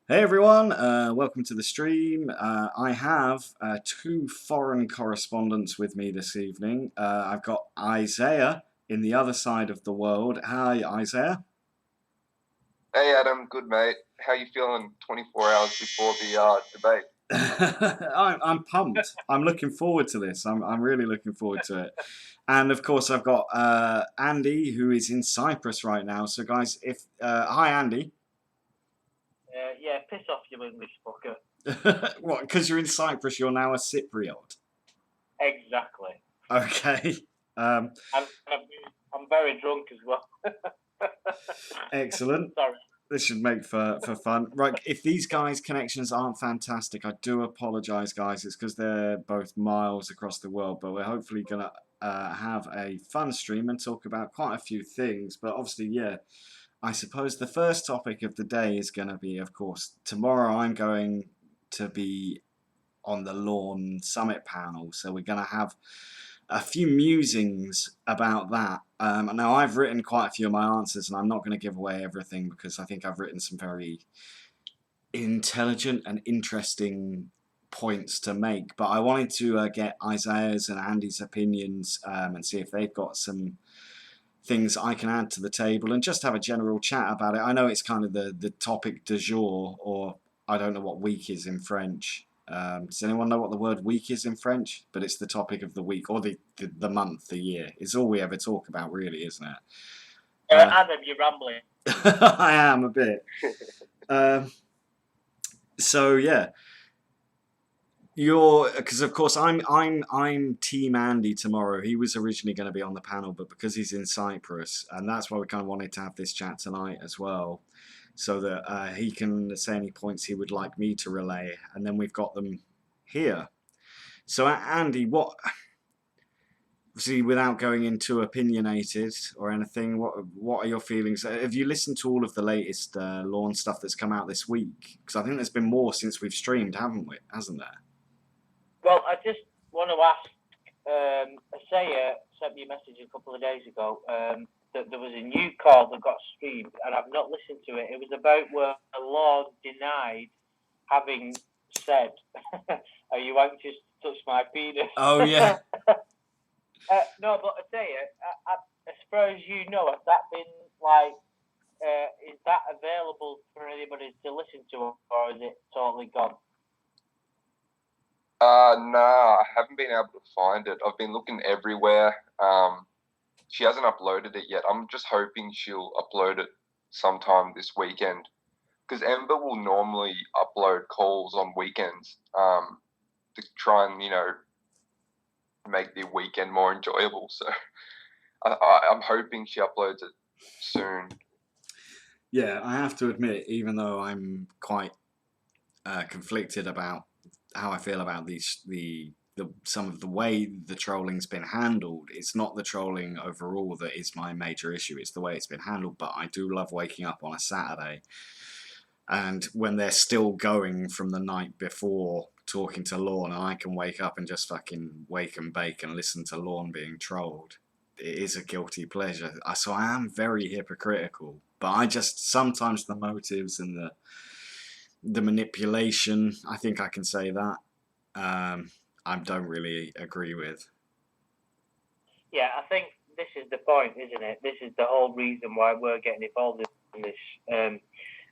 Hey everyone, welcome to the stream. I have two foreign correspondents with me this evening. I've got Isaiah in the other side of the world. Hi, Isaiah. Hey Adam, good mate. How you feeling 24 hours before the debate? I'm pumped. I'm looking forward to this. I'm really looking forward to it. And of course, I've got Andy, who is in Cyprus right now. So, guys, if hi, Andy. Yeah, piss off, you English fucker. What? Because you're in Cyprus, you're now a Cypriot. Exactly. Okay. Um, I'm very drunk as well. Excellent. Sorry. This should make for fun. Right, if these guys' connections aren't fantastic, I do apologise, guys. It's because they're both miles across the world, but we're hopefully going to have a fun stream and talk about quite a few things. But obviously, yeah, I suppose the first topic of the day is going to be, of course, tomorrow I'm going to be on the Lawn Summit panel, so we're going to have a few musings about that. Now, I've written quite a few of my answers, and I'm not going to give away everything because I think I've written some very intelligent and interesting points to make. But I wanted to get Isaiah's and Andy's opinions and see if they've got some things I can add to the table and just have a general chat about it. I know it's kind of the topic du jour, or I don't know what week is in French. Does anyone know what the word week is in French? But it's the topic of the week, or the month, the year. It's all we ever talk about, really, isn't it? Adam, you're rambling. I am a bit. So yeah, because of course I'm Team Andy tomorrow. He was originally going to be on the panel, but because he's in Cyprus, and that's why we kind of wanted to have this chat tonight as well, so that he can say any points he would like me to relay, and then we've got them here. So Andy, obviously without going into opinionated or anything, what are your feelings? Have you listened to all of the latest Lawn stuff that's come out this week? Because I think there's been more since we've streamed, hasn't there? Well, I just want to ask, Asaya sent me a message a couple of days ago that there was a new call that got streamed, and I've not listened to it. It was about where a law denied having said, "Are you anxious to touch my penis?" Oh yeah. No, but Asaya, as far as you know, has that been like? Is that available for anybody to listen to, or is it totally gone? Nah, I haven't been able to find it. I've been looking everywhere. She hasn't uploaded it yet. I'm just hoping she'll upload it sometime this weekend. Because Ember will normally upload calls on weekends to try and, make the weekend more enjoyable. So I'm hoping she uploads it soon. Yeah, I have to admit, even though I'm quite conflicted about how I feel about some of the way the trolling's been handled, it's not the trolling overall that is my major issue. It's the way it's been handled. But I do love waking up on a Saturday, and when they're still going from the night before talking to Lorne, and I can wake up and just fucking wake and bake and listen to Lorne being trolled. It is a guilty pleasure. So I am very hypocritical, but I just sometimes the motives and the manipulation, I think I can say that, I don't really agree with. Yeah, I think this is the point, isn't it? This is the whole reason why we're getting involved in this.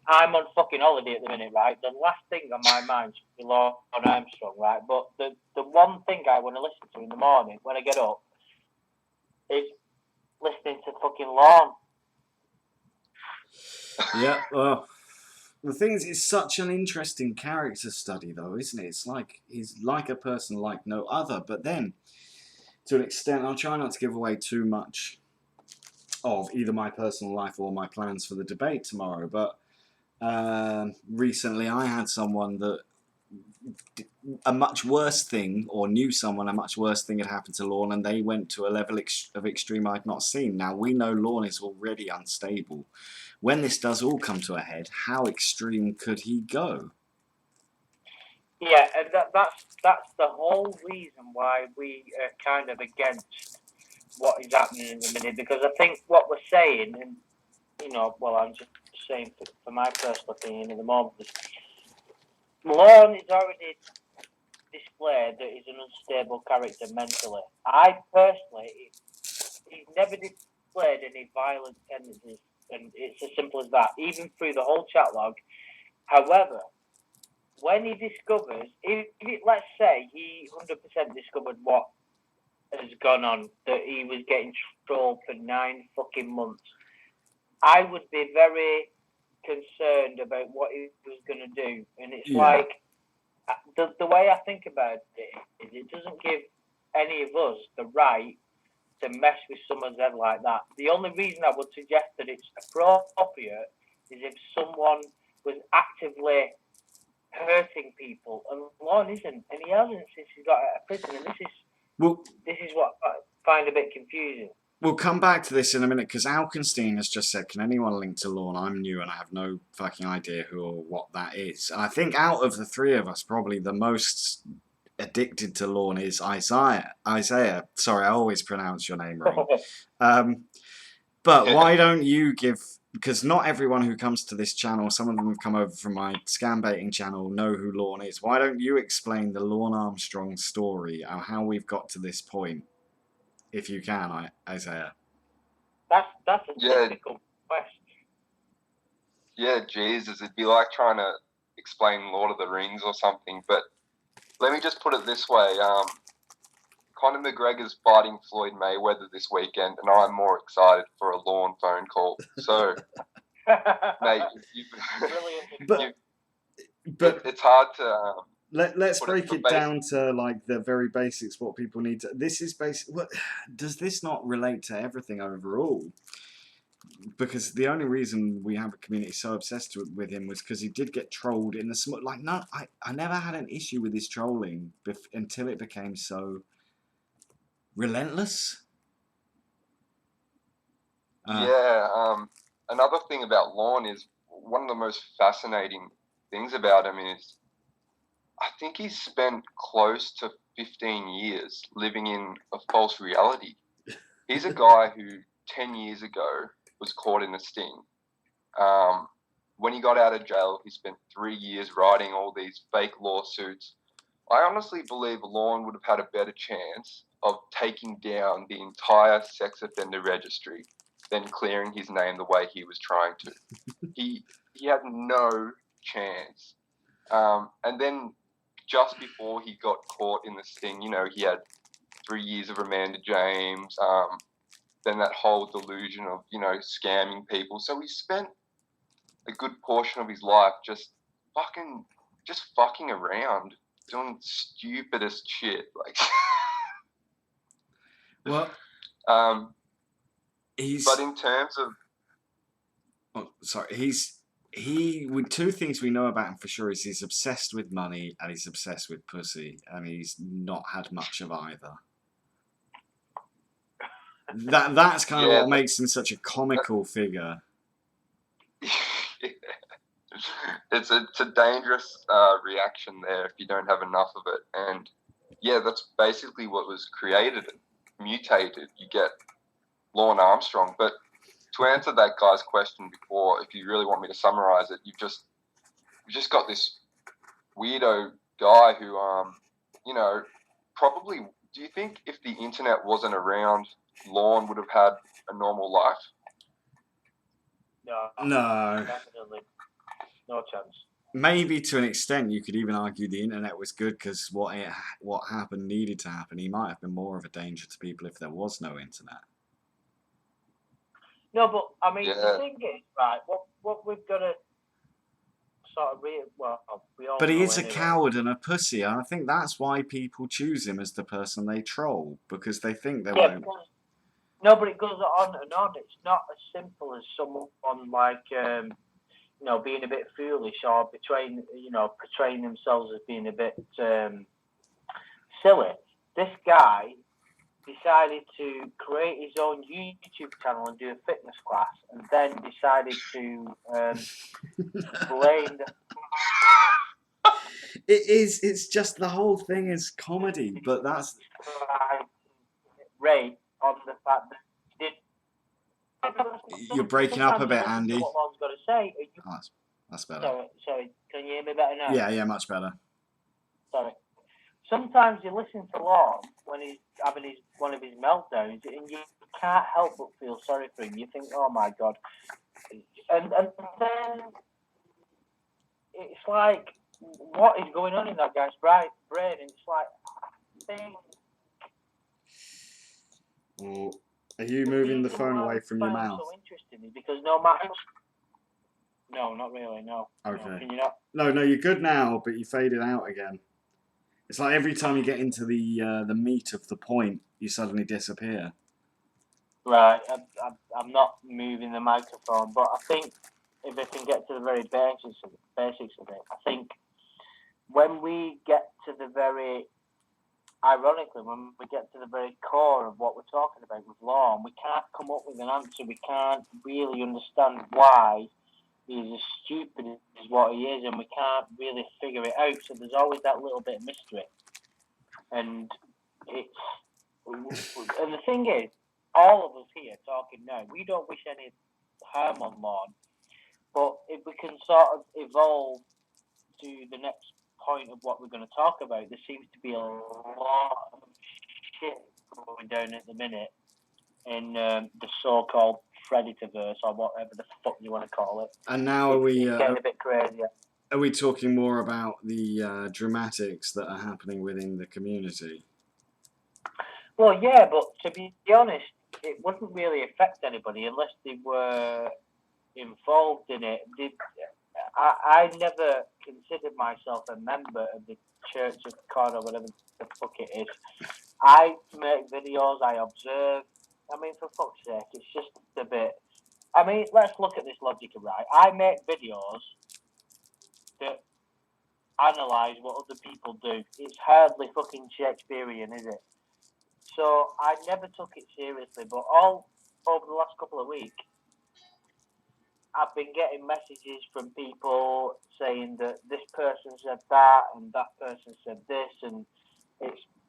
I'm on fucking holiday at the minute, right? The last thing on my mind should be Lorne Armstrong, right? But the one thing I want to listen to in the morning when I get up is listening to fucking Lorne. Yeah, well, the thing is, it's such an interesting character study, though, isn't it? It's like he's like a person like no other. But then, to an extent, I'll try not to give away too much of either my personal life or my plans for the debate tomorrow. But recently, I had someone that a much worse thing, or knew someone a much worse thing had happened to Lorne, and they went to a level of extreme I'd not seen. Now, we know Lorne is already unstable. When this does all come to a head, how extreme could he go? Yeah, and that's the whole reason why we are kind of against what is happening in the minute, because I think what we're saying, and well, I'm just saying for my personal opinion at the moment, Lorne is already displayed that he's an unstable character mentally. I personally, he's never displayed any violent tendencies, and it's as simple as that, even through the whole chat log. However, when he discovers, let's say he 100% discovered what has gone on, that he was getting trolled for 9 fucking months, I would be very concerned about what he was going to do. And it's like, the way I think about it is it doesn't give any of us the right to mess with someone's head like that. The only reason I would suggest that it's appropriate is if someone was actively hurting people, and Lorne isn't, and he hasn't since he got out of prison, and this is what I find a bit confusing. We'll come back to this in a minute, because Alkenstein has just said, can anyone link to Lorne? I'm new and I have no fucking idea who or what that is. And I think out of the three of us, probably the most addicted to Lorne is Isaiah. Sorry, I always pronounce your name wrong. But why don't you give... Because not everyone who comes to this channel, some of them have come over from my scam baiting channel, know who Lorne is. Why don't you explain the Lorne Armstrong story and how we've got to this point? If you can, Isaiah. That's a difficult question. Yeah, Jesus, it'd be like trying to explain Lord of the Rings or something. But let me just put it this way. Conor McGregor's fighting Floyd Mayweather this weekend, and I'm more excited for a Lorne phone call. So, mate, but it's hard to... Let's break it down to like the very basics. What people need to. This is basic. What does this not relate to everything overall? Because the only reason we have a community so obsessed with him was because he did get trolled in the like. No, I never had an issue with his trolling until it became so relentless. Another thing about Lorne is one of the most fascinating things about him is, I think he's spent close to 15 years living in a false reality. He's a guy who 10 years ago was caught in a sting. When he got out of jail, he spent 3 years writing all these fake lawsuits. I honestly believe Lorne would have had a better chance of taking down the entire sex offender registry than clearing his name the way he was trying to. He had no chance. And then just before he got caught in the sting, you know, he had 3 years of Amanda James, then that whole delusion of, you know, scamming people. So he spent a good portion of his life just fucking around, doing stupidest shit. Like, well, but in terms of... Oh, sorry, with two things we know about him for sure is he's obsessed with money and he's obsessed with pussy, and he's not had much of either. That's kind of what makes him such a comical figure. It's a dangerous reaction there if you don't have enough of it, and yeah, that's basically what was created and mutated. You get Lorne Armstrong, but to answer that guy's question before, if you really want me to summarize it, you've just got this weirdo guy who, you know, probably. Do you think if the internet wasn't around, Lorne would have had a normal life? No. Definitely. No chance. Maybe to an extent, you could even argue the internet was good because what happened needed to happen. He might have been more of a danger to people if there was no internet. No, but I mean, the thing is, right? What we've got to sort of we all. But he is anyway. a coward and a pussy, and I think that's why people choose him as the person they troll, because they think they won't. No, but it goes on and on. It's not as simple as someone like you know, being a bit foolish or portraying themselves as being a bit silly. This guy decided to create his own YouTube channel and do a fitness class, and then decided to blame the... It's just the whole thing is comedy, but that's... Ray on the fact that You're breaking up a bit, Andy. What Lorne's got to say. That's better. Sorry, can you hear me better now? Yeah, much better. Sorry. Sometimes you listen to Lord when he's having one of his meltdowns, and you can't help but feel sorry for him. You think, oh my God. And then it's like, what is going on in that guy's brain? And it's like, I think. Or are you moving the phone away from your mouth? So interesting because no matter. No, not really. No. Okay. No, can you not? No, you're good now, but you faded out again. It's like every time you get into the meat of the point, you suddenly disappear. Right. I'm not moving the microphone, but I think if I can get to the very basics of it, I think when we get to the very, ironically, when we get to the very core of what we're talking about with law, and we can't come up with an answer, we can't really understand why he's as stupid as what he is, and we can't really figure it out. So there's always that little bit of mystery. And the thing is, all of us here talking now, we don't wish any harm on Lorne, but if we can sort of evolve to the next point of what we're going to talk about, there seems to be a lot of shit going down at the minute in the so-called Predatorverse, or whatever the fuck you want to call it. And now are we getting a bit crazier. Are we talking more about the dramatics that are happening within the community? Well, yeah, but to be honest, it wouldn't really affect anybody unless they were involved in it. I never considered myself a member of the Church of God or whatever the fuck it is. I make videos, I observe. I mean, for fuck's sake, it's just a bit. I mean, let's look at this logic, right? I make videos that analyse what other people do. It's hardly fucking Shakespearean, is it? So I never took it seriously, but all over the last couple of weeks, I've been getting messages from people saying that this person said that and that person said this, and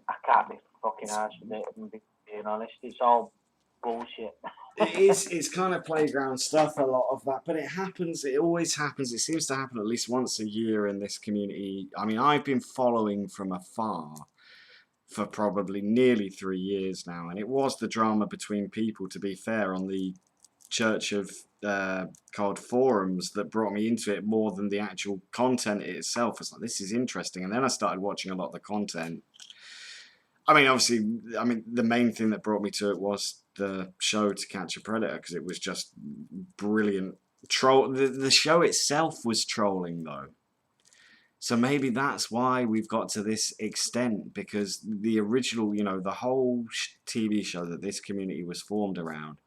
I can't be fucking arsed with it, and being honest, it's all bullshit. It's kind of playground stuff, a lot of that, but it always happens. It seems to happen at least once a year in this community. I mean, I've been following from afar for probably nearly 3 years now, and it was the drama between people, to be fair, on the Church of God forums that brought me into it more than the actual content itself. It's like, this is interesting, and then I started watching a lot of the content. I mean, obviously, the main thing that brought me to it was the show To Catch a Predator, because it was just brilliant. The show itself was trolling, though. So maybe that's why we've got to this extent, because the original, the whole TV show that this community was formed around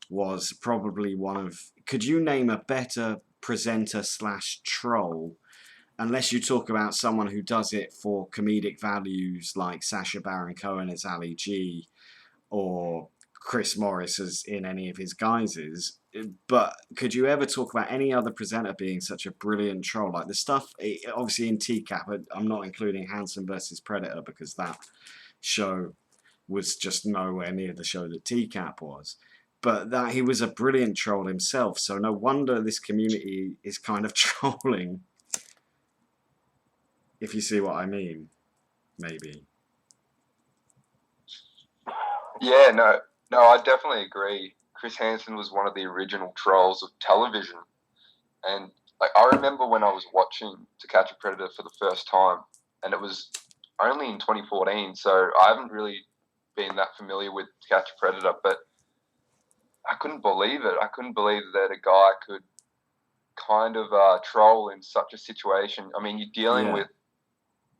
was probably one of... Could you name a better presenter / troll, unless you talk about someone who does it for comedic values like Sacha Baron Cohen as Ali G, or Chris Morris as in any of his guises? But could you ever talk about any other presenter being such a brilliant troll? Like the stuff, obviously in TCAP, I'm not including Hanson versus Predator because that show was just nowhere near the show that TCAP was. But that he was a brilliant troll himself, so no wonder this community is kind of trolling. If you see what I mean, maybe. Yeah, no, I definitely agree. Chris Hansen was one of the original trolls of television. And I remember when I was watching To Catch a Predator for the first time, and it was only in 2014, so I haven't really been that familiar with To Catch a Predator, but I couldn't believe it. I couldn't believe that a guy could kind of troll in such a situation. I mean, you're dealing with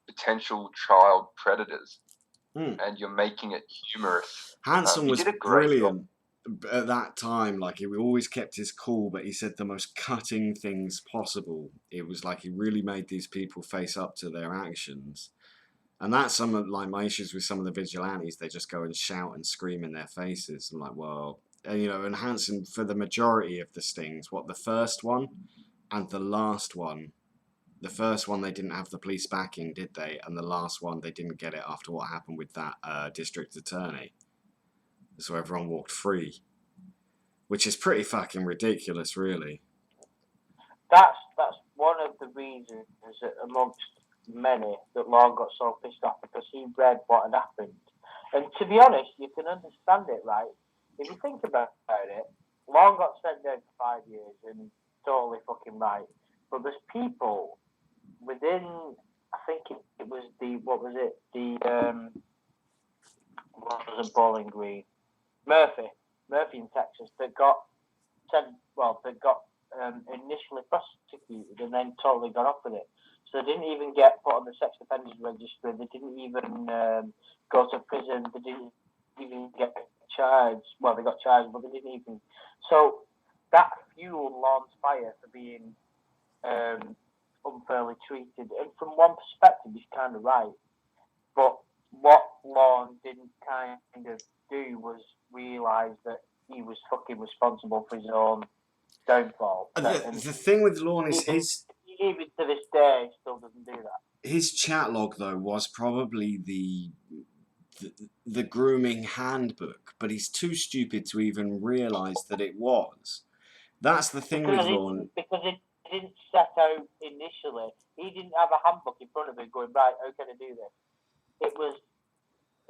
potential child predators, and you're making it humorous. Hanson was brilliant at that time. Like, he always kept his cool, but he said the most cutting things possible. It was like he really made these people face up to their actions. And that's some of my issues with some of the vigilantes. They just go and shout and scream in their faces. I'm like, well... And Hanson, for the majority of the stings, the first one and the last one, the first one they didn't have the police backing, did they? And the last one they didn't get it after what happened with that district attorney. So everyone walked free, which is pretty fucking ridiculous, really. that's one of the reasons that amongst many that Lorne got so pissed off because he read what had happened. And to be honest, you can understand it, right? If you think about it, Lorne got sent down for 5 years and totally fucking right. But there's people within, I think it was what was it, Bowling Green? Murphy in Texas that got initially prosecuted and then totally got off with it. So they didn't even get put on the sex offenders register. They didn't even go to prison. They didn't even get charged. Well, they got charged, but they didn't even. So that fueled Lorne's fire for being unfairly treated. And from one perspective, he's kind of right. But what Lorne didn't kind of do was realise that he was fucking responsible for his own downfall. The thing with Lorne is even to this day, he still doesn't do that. His chat log, though, was probably the grooming handbook, but he's too stupid to even realise that it was. That's the thing with Lorne. Because it didn't set out initially. He didn't have a handbook in front of him going, right, how can I do this? It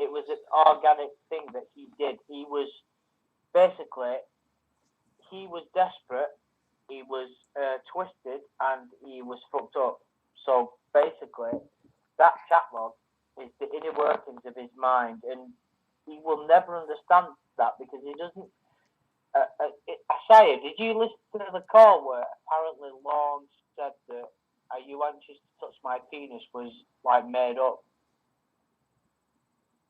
was an organic thing that he did. He was desperate, he was twisted, and he was fucked up. So basically, that chat log is the inner workings of his mind, and he will never understand that because he doesn't. Asaya, did you listen to the call where apparently Lorne said that "Are you anxious to touch my penis?" was like made up?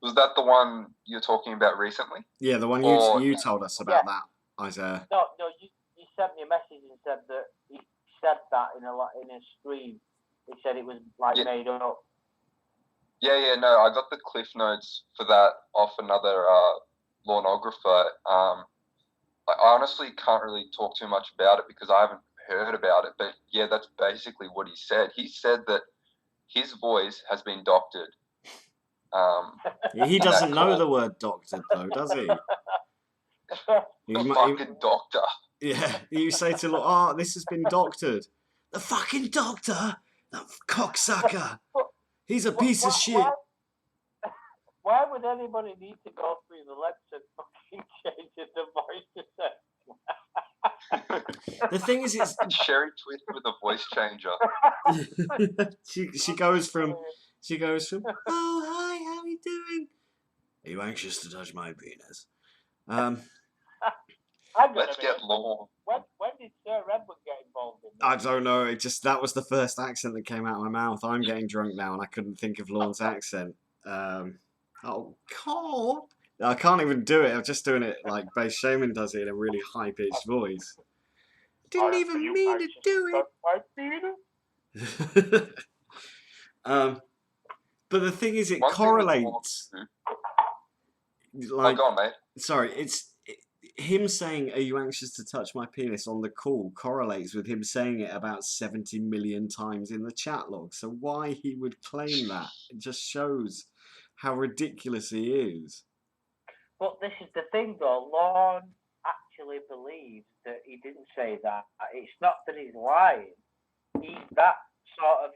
Was that the one you're talking about recently? Yeah, the one you told us about that, Isaiah. No, you sent me a message and said that he said that in a stream. He said it was made up. Yeah, no, I got the cliff notes for that off another Lorneographer. I honestly can't really talk too much about it because I haven't heard about it. But yeah, that's basically what he said. He said that his voice has been doctored. He doesn't know the word doctored, though, does he? Fucking doctor. Yeah, you say to Lorne, this has been doctored. The fucking doctor? That cocksucker. He's a piece of shit. Why would anybody need to go through the lengths of fucking changing the voice to The thing is, it's Sherry Twist with a voice changer. she goes from, oh hi, how are you doing? Are you anxious to touch my penis? Let's get Lorne. When did Sir Edward get involved in this? I don't know. That was the first accent that came out of my mouth. I'm getting drunk now, and I couldn't think of Lorne's accent. Oh God! I can't even do it. I'm just doing it like Base Shaman does it in a really high pitched voice. Didn't even mean to do it. But the thing is, it correlates. Like, go on, mate. Sorry, him saying, "Are you anxious to touch my penis?" on the call correlates with him saying it about 70 million times in the chat log. So why he would claim that, it just shows how ridiculous he is. But this is the thing, though. Lorne actually believes that he didn't say that. It's not that he's lying. That sort of.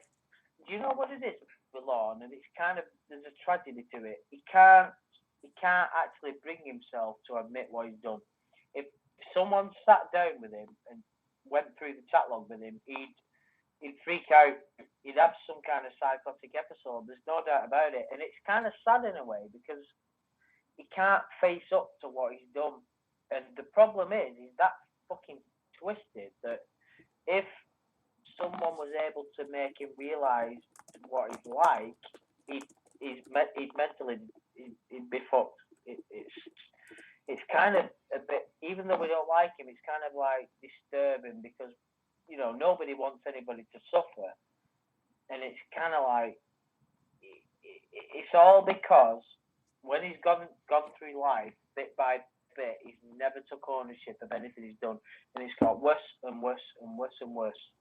Do you know what it is with Lorne? And it's kind of, there's a tragedy to it. He can't actually bring himself to admit what he's done. If someone sat down with him and went through the chat log with him, he'd freak out. He'd have some kind of psychotic episode. There's no doubt about it. And it's kind of sad in a way because he can't face up to what he's done. And the problem is that fucking twisted that if someone was able to make him realise what he's like, he'd mentally he'd be fucked. It's kind of a bit, even though we don't like him, it's kind of like disturbing because nobody wants anybody to suffer, and it's kind of like it's all because when he's gone through life bit by bit, he's never took ownership of anything he's done, and it's got worse and worse and worse and worse,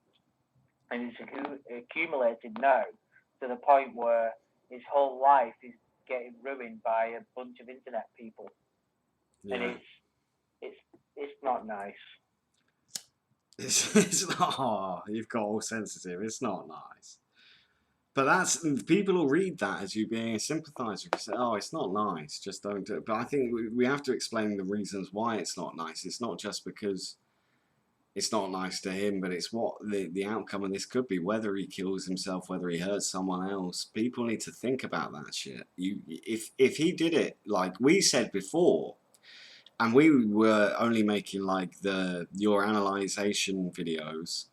and it's accumulated now to the point where his whole life is getting ruined by a bunch of internet people, and it's not nice. It's not. Oh, you've got all sensitive. It's not nice. But that's people will read that as you being a sympathiser. You say, "Oh, it's not nice. Just don't do it." But I think we have to explain the reasons why it's not nice. It's not just because it's not nice to him, but it's what the outcome of this could be. Whether he kills himself, whether he hurts someone else. People need to think about that shit. If he did it like we said before, and we were only making like your analyzation videos.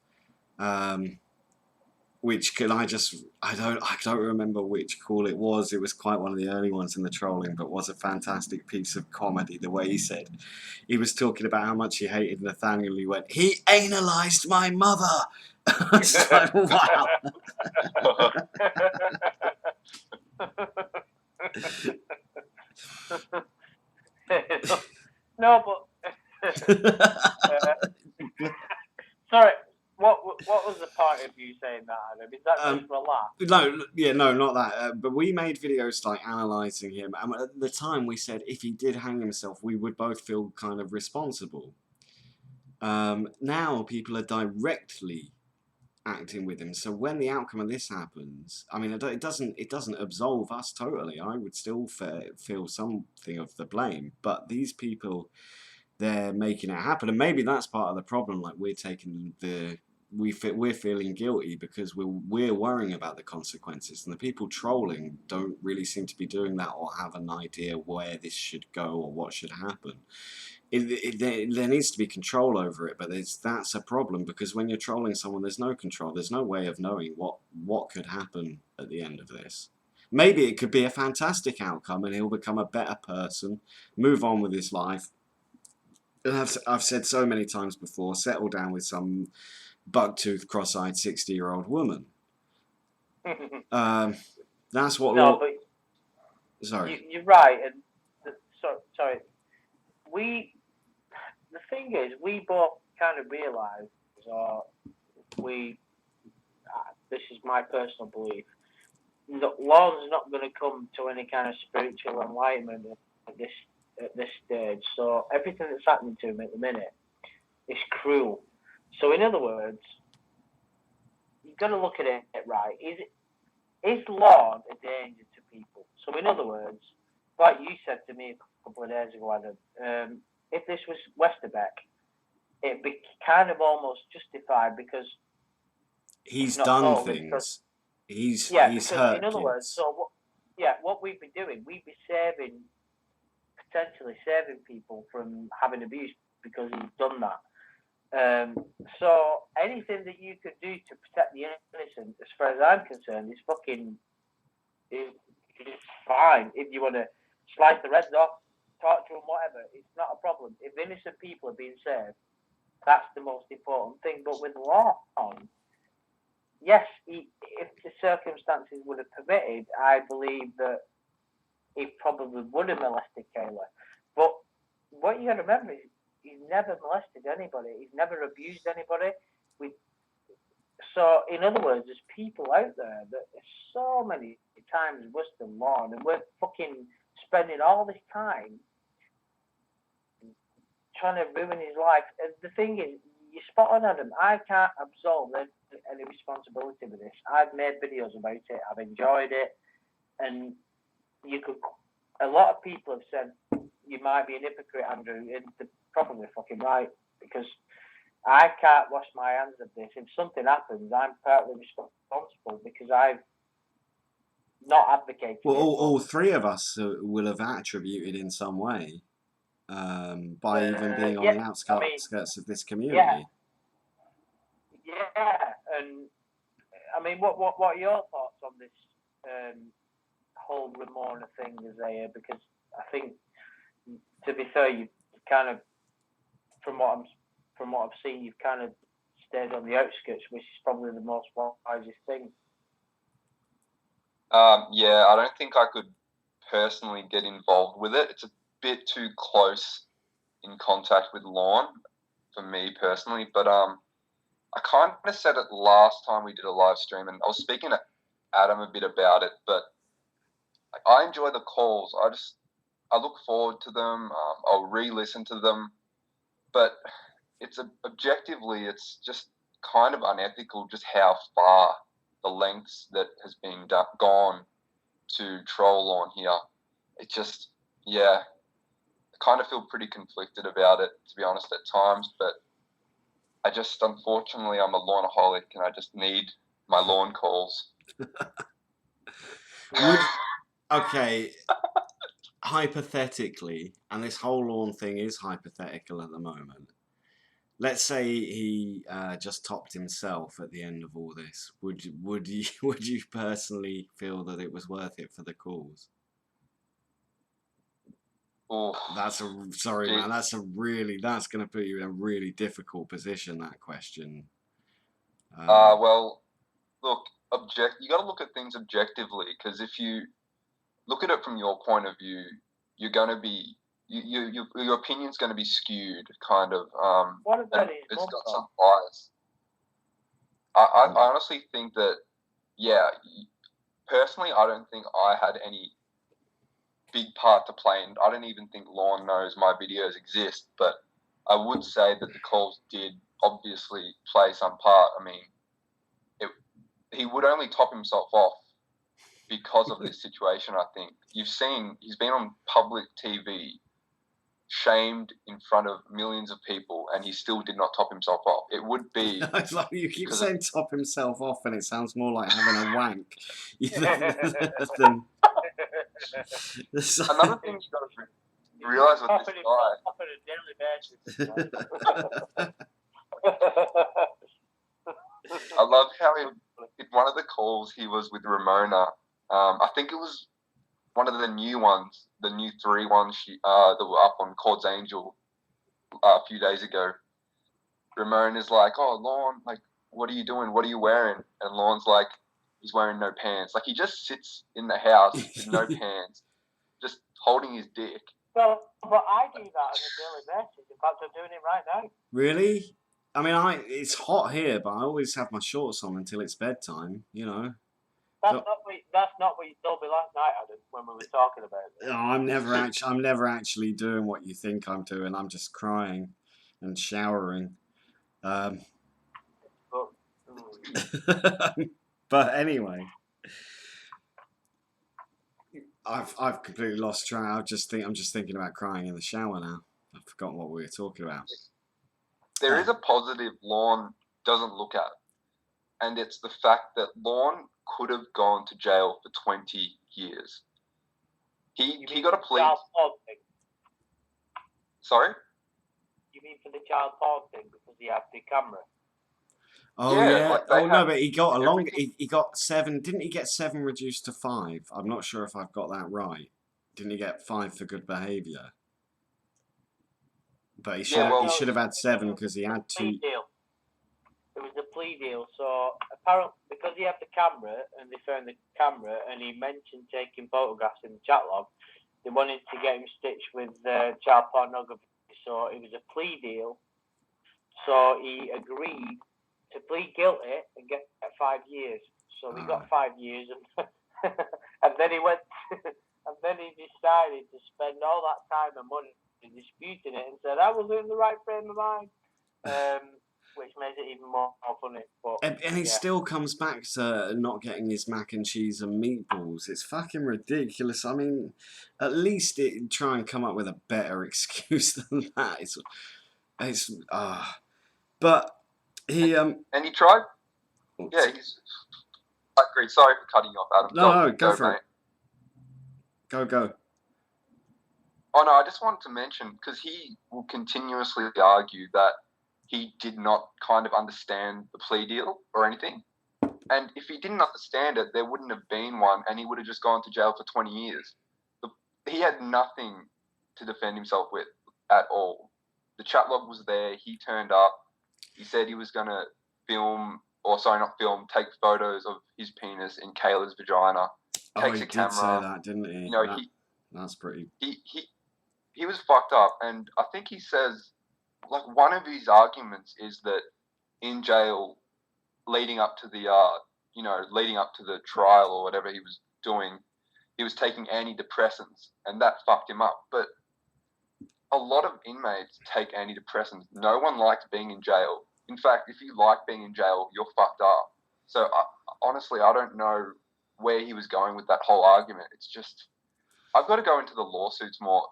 Which I don't remember which call it was. It was quite one of the early ones in the trolling, but was a fantastic piece of comedy. The way he said, he was talking about how much he hated Nathaniel. He went, "He analysed my mother." It's like, wow. No, but sorry. What was the point of you saying that, Adam? Is that just for a laugh? No, not that. But we made videos like analysing him, and at the time we said if he did hang himself, we would both feel kind of responsible. Now people are directly acting with him, so when the outcome of this happens, I mean, it doesn't absolve us totally. I would still feel something of the blame, but these people, they're making it happen, and maybe that's part of the problem. Like we're feeling guilty because we're worrying about the consequences, and the people trolling don't really seem to be doing that or have an idea where this should go or what should happen. There needs to be control over it, but that's a problem because when you're trolling someone, there's no control. There's no way of knowing what could happen at the end of this. Maybe it could be a fantastic outcome and he'll become a better person, move on with his life. And I've said so many times before, settle down with some buck-toothed, cross-eyed 60-year-old woman. That's what. No, but sorry. You're right, and sorry. The thing is, we both kind of realise, or this is my personal belief, that Lorne's not going to come to any kind of spiritual enlightenment at this stage. So everything that's happening to him at the minute is cruel. So in other words, you've got to look at it right. Is Lorne a danger to people? So in other words, like you said to me a couple of days ago, Adam, if this was Westerbeck, it'd be kind of almost justified because he's done things. He's hurt in other kids. words, so what we'd be doing, we'd be potentially saving people from having abuse because he's done that. So anything that you could do to protect the innocent, as far as I'm concerned, is fine. If you want to slice the heads off, torture them, whatever, it's not a problem. If innocent people are being saved, that's the most important thing. But with Lorne, yes, if the circumstances would have permitted, I believe that he probably would have molested Kayla. But what you got to remember is he's never molested anybody. He's never abused anybody. So, in other words, there's people out there that are so many times worse than Lorne, and we're fucking spending all this time trying to ruin his life. And the thing is, you're spot on, Adam. I can't absolve any responsibility with this. I've made videos about it. I've enjoyed it, and a lot of people have said you might be an hypocrite, Andrew, and they're probably fucking right, because I can't wash my hands of this. If something happens, I'm partly responsible because I've not advocated. Well, all three of us will have attributed in some way by even being on the outskirts of this community. Yeah, and I mean, what are your thoughts on this whole Ramona thing, Isaiah? Because I think, to be fair, you kind of, from what I've seen, you've kind of stayed on the outskirts, which is probably the most wisest thing. Yeah, I don't think I could personally get involved with it. It's a bit too close in contact with Lorne for me personally. But I kind of said it last time we did a live stream, and I was speaking to Adam a bit about it. But I enjoy the calls. I look forward to them. I'll re-listen to them. But objectively, it's just kind of unethical just how far the lengths that has been gone to troll on here. It just, yeah, I kind of feel pretty conflicted about it, to be honest, at times, but I just, unfortunately, I'm a lawnaholic and I just need my lawn calls. Okay, hypothetically, and this whole lawn thing is hypothetical at the moment. Let's say he just topped himself at the end of all this. Would you personally feel that it was worth it for the cause? Oh, Sorry, man. That's going to put you in a really difficult position. That question. well, look, you got to look at things objectively, because if you look at it from your point of view, you're going to be your opinion's going to be skewed, kind of. What about it's got some bias. I honestly think that, yeah, personally, I don't think I had any big part to play, and I don't even think Lorne knows my videos exist, but I would say that the calls did obviously play some part. I mean, he would only top himself off because of this situation, I think. You've seen, he's been on public TV, shamed in front of millions of people, and he still did not top himself off. It would be... It's like you keep saying top himself off, and it sounds more like having a wank than... Another thing you got to realise with this guy... I love how in one of the calls he was with Ramona. I think it was one of the new ones, the new 3 ones that were up on Chords Angel a few days ago. Ramona's like, "Oh, Lorne, like, what are you doing? What are you wearing?" And Lorne's like, "He's wearing no pants." Like, he just sits in the house with no pants, just holding his dick. Well, but I do that on a daily basis. In fact, I'm doing it right now. Really? I mean, it's hot here, but I always have my shorts on until it's bedtime, you know. That's not what you told me last night, Adam, when we were talking about it. No, I'm never actually doing what you think I'm doing. I'm just crying and showering. But anyway, I've completely lost track. I'm just thinking about crying in the shower now. I've forgotten what we were talking about. There is a positive Lorne doesn't look at, and it's the fact that Lorne could have gone to jail for 20 years. He got a plea. Child porn thing. Sorry? You mean for the child porn thing because he had the camera? Oh yeah. Like no, but he got a long. He got 7. Didn't he get 7 reduced to 5? I'm not sure if I've got that right. Didn't he get 5 for good behaviour? But he should have had 7 because he had 2. It was a plea deal. So apparently, because he had the camera and they found the camera, and he mentioned taking photographs in the chat log, they wanted to get him stitched with child pornography. So it was a plea deal. So he agreed to plead guilty and get 5 years. So he got 5 years, and and then he went, and then he decided to spend all that time and money disputing it, and said I was in the right frame of mind, which makes it even more funny. But and he still comes back to not getting his mac and cheese and meatballs. It's fucking ridiculous. I mean, at least try and come up with a better excuse than that. But he and he tried. Yeah, he's. I agree. Sorry for cutting you off, Adam. No, go for it. Go. Oh no, I just wanted to mention, because he will continuously argue that he did not kind of understand the plea deal or anything. And if he didn't understand it, there wouldn't have been one, and he would have just gone to jail for 20 years. He had nothing to defend himself with at all. The chat log was there. He turned up. He said he was going to take photos of his penis in Kayla's vagina. Takes a camera. Did say that, didn't he? You know, that's pretty... He was fucked up, and I think he says, like, one of his arguments is that in jail, leading up to the trial or whatever he was doing, he was taking antidepressants, and that fucked him up. But a lot of inmates take antidepressants. No one likes being in jail. In fact, if you like being in jail, you're fucked up. So honestly, I don't know where he was going with that whole argument. It's just, I've got to go into the lawsuits more.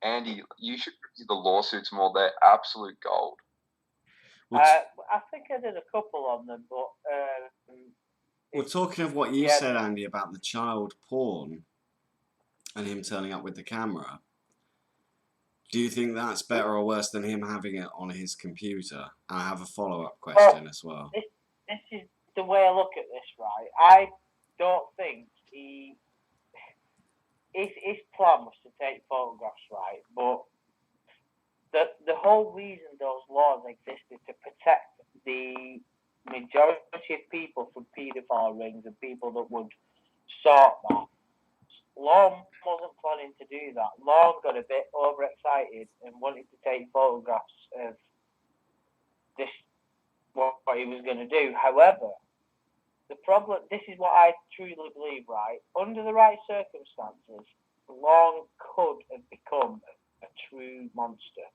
Andy, you should review the lawsuits more. They're absolute gold. I think I did a couple on them, but well, talking of what you yeah, said, Andy, about the child porn and him turning up with the camera, do you think that's better or worse than him having it on his computer? And I have a follow-up question as well. This is the way I look at this, right? I don't think his plan was to take photographs, right? But the whole reason those laws existed to protect the majority of people from paedophile rings and people that would sort that. Lorne wasn't planning to do that. Lorne got a bit overexcited and wanted to take photographs of this, what he was going to do. However, the problem, this is what I truly believe, right? Under the right circumstances, Lorne could have become a true monster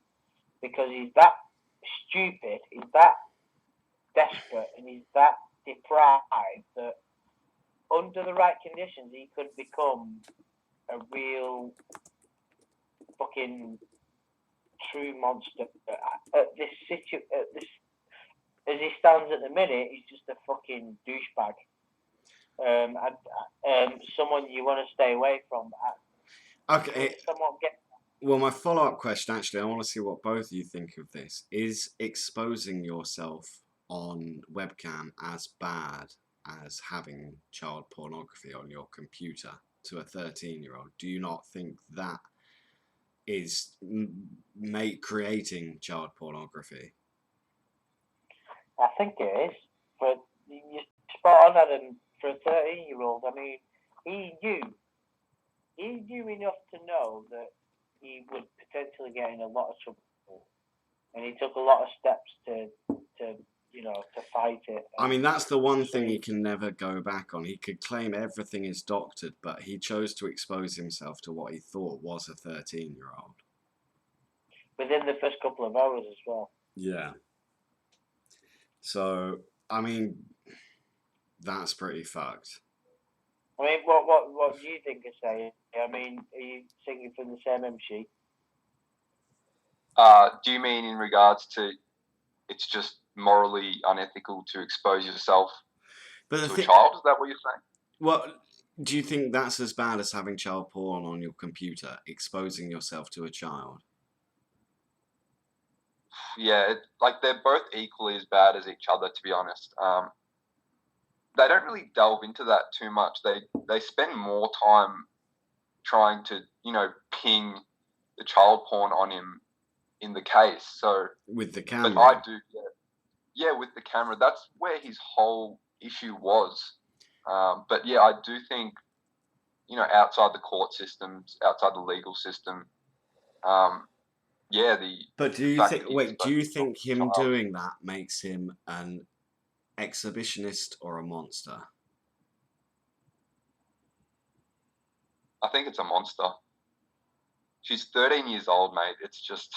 because he's that stupid, he's that desperate, and he's that deprived that under the right conditions, he could become a real fucking true monster. As he stands at the minute, he's just a fucking douchebag. Someone you want to stay away from. Okay. Someone Well, my follow-up question, actually, I want to see what both of you think of this. Is exposing yourself on webcam as bad as having child pornography on your computer to a 13-year-old? Do you not think that is creating child pornography? I think it is, but you're spot on, Adam. For a 13-year-old, I mean, he knew enough to know that he would potentially get in a lot of trouble, and he took a lot of steps to fight it. I mean, that's the one thing he can never go back on. He could claim everything is doctored, but he chose to expose himself to what he thought was a 13-year-old. Within the first couple of hours as well. Yeah. So, I mean, that's pretty fucked. I mean, what do you think of saying? I mean, are you singing from the same hymn sheet? Do you mean in regards to it's just morally unethical to expose yourself to a child? Is that what you're saying? Well, do you think that's as bad as having child porn on your computer, exposing yourself to a child? Yeah, they're both equally as bad as each other, to be honest. They don't really delve into that too much. They spend more time trying to, ping the child porn on him in the case. So with the camera. But I do, yeah, with the camera. That's where his whole issue was. But yeah, I do think, outside the court systems, outside the legal system, But do you think him doing that makes him an exhibitionist or a monster? I think it's a monster. She's 13 years old, mate. It's just,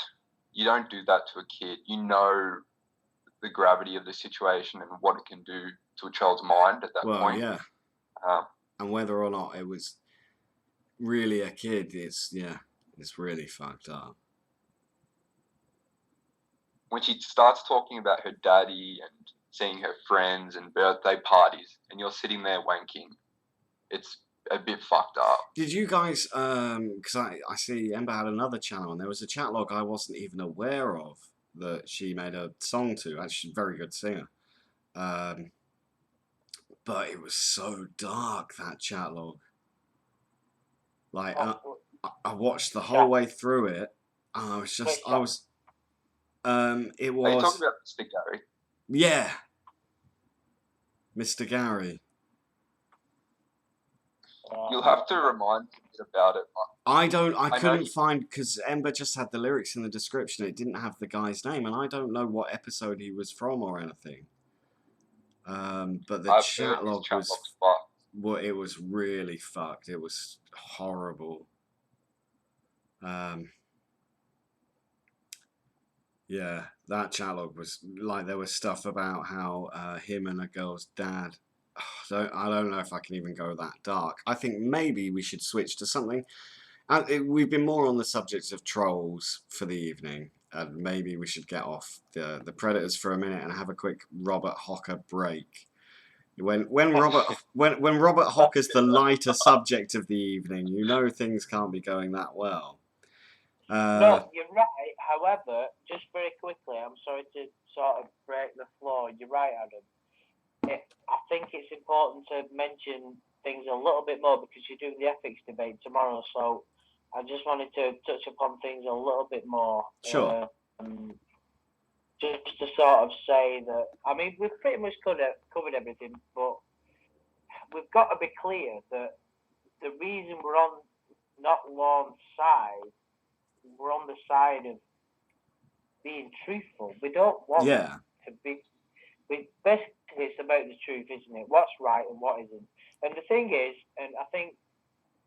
you don't do that to a kid. You know the gravity of the situation and what it can do to a child's mind at that point. Well, yeah. And whether or not it was really a kid, it's really fucked up. When she starts talking about her daddy and seeing her friends and birthday parties, and you're sitting there wanking, it's a bit fucked up. Did you guys, because I see Ember had another channel, and there was a chat log I wasn't even aware of that she made a song to. Actually, she's a very good singer. But it was so dark, that chat log. Like, I watched the whole way through it, and it was... Are you talking about Mr. Gary? Yeah. Mr. Gary. You'll have to remind me about it. I couldn't find, because Ember just had the lyrics in the description. It didn't have the guy's name, and I don't know what episode he was from or anything. But the chat log was... Well, it was really fucked. It was horrible. Yeah, that chat was like there was stuff about how him and a girl's dad. I don't know if I can even go that dark. I think maybe we should switch to something. We've been more on the subject of trolls for the evening, and maybe we should get off the Predators for a minute and have a quick Robert Hocker break. When Robert Hocker's the lighter subject of the evening, you know things can't be going that well. No, you're right. However, just very quickly, I'm sorry to sort of break the floor. You're right, Adam. I think it's important to mention things a little bit more because you're doing the ethics debate tomorrow. So I just wanted to touch upon things a little bit more. Sure. Just to sort of say that, I mean, we've pretty much covered everything, but we've got to be clear that the reason we're on not Lorne's side, we're on the side of being truthful. We don't want to be. Basically, it's about the truth, isn't it? What's right and what isn't. And the thing is, and I think,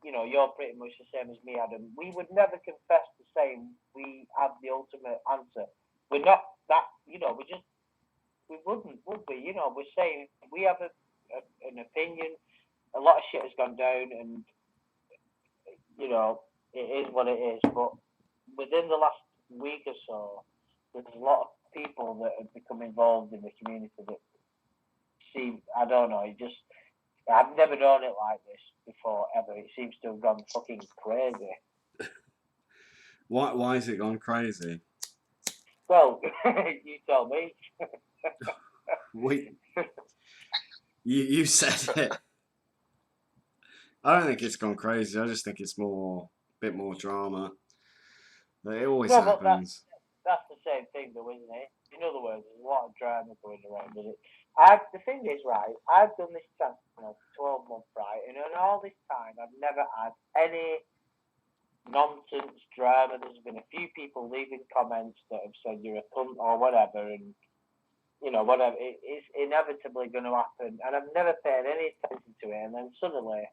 you know, you're pretty much the same as me, Adam. We would never confess to saying we have the ultimate answer. We're not that, you know, we wouldn't, would we? You know, we're saying we have an opinion. A lot of shit has gone down, and, you know, it is what it is. But within the last week or so, there's a lot of people that have become involved in the community that seem, I don't know, I've never known it like this before, ever. It seems to have gone fucking crazy. Why has it gone crazy? Well, you tell me. You said it. I don't think it's gone crazy. I just think it's a bit more drama. It always happens. That's the same thing, though, isn't it? In other words, there's a lot of drama going around with it. The thing is, right, I've done this channel for 12 months, right, and in all this time, I've never had any nonsense drama. There's been a few people leaving comments that have said you're a cunt or whatever, and, you know, whatever. It's inevitably going to happen, and I've never paid any attention to it, and then suddenly,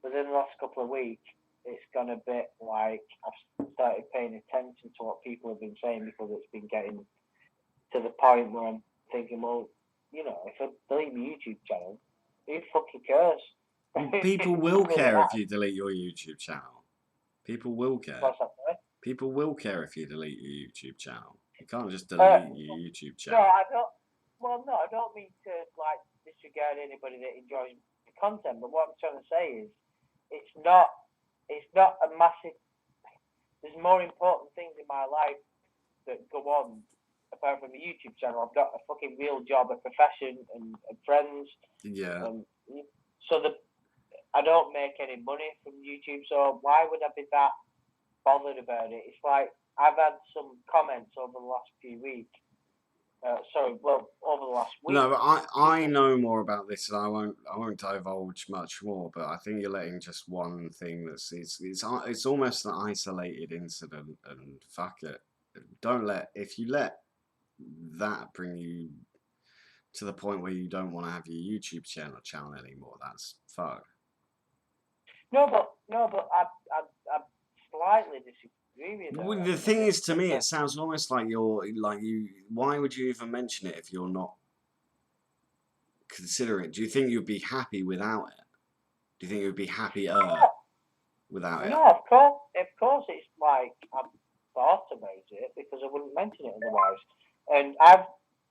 within the last couple of weeks, it's gone a bit like I've started paying attention to what people have been saying because it's been getting to the point where I'm thinking, well, you know, if I delete my YouTube channel, who fucking cares? People will care if you delete your YouTube channel. People will care. What's that, sorry? People will care if you delete your YouTube channel. You can't just delete your YouTube channel. No, I don't. Well, no, I don't mean to like disregard anybody that enjoys the content. But what I'm trying to say is, it's not a massive. There's more important things in my life that go on apart from a YouTube channel. I've got a fucking real job, a profession, and friends. Yeah. So I don't make any money from YouTube. So why would I be that bothered about it? It's like I've had some comments over the last few weeks. Over the last week. No, but I know more about this, and I won't divulge much more. But I think you're letting just one thing it's almost an isolated incident, and fuck it. If you let that bring you to the point where you don't want to have your YouTube channel anymore, that's fuck. No, but I slightly disagree. Well, the thing is, to me, it sounds almost like why would you even mention it if you're not considering it? Do you think you'd be happy without it? Do you think you'd be happier without it? No, of course, it's like I've thought about it because I wouldn't mention it otherwise. And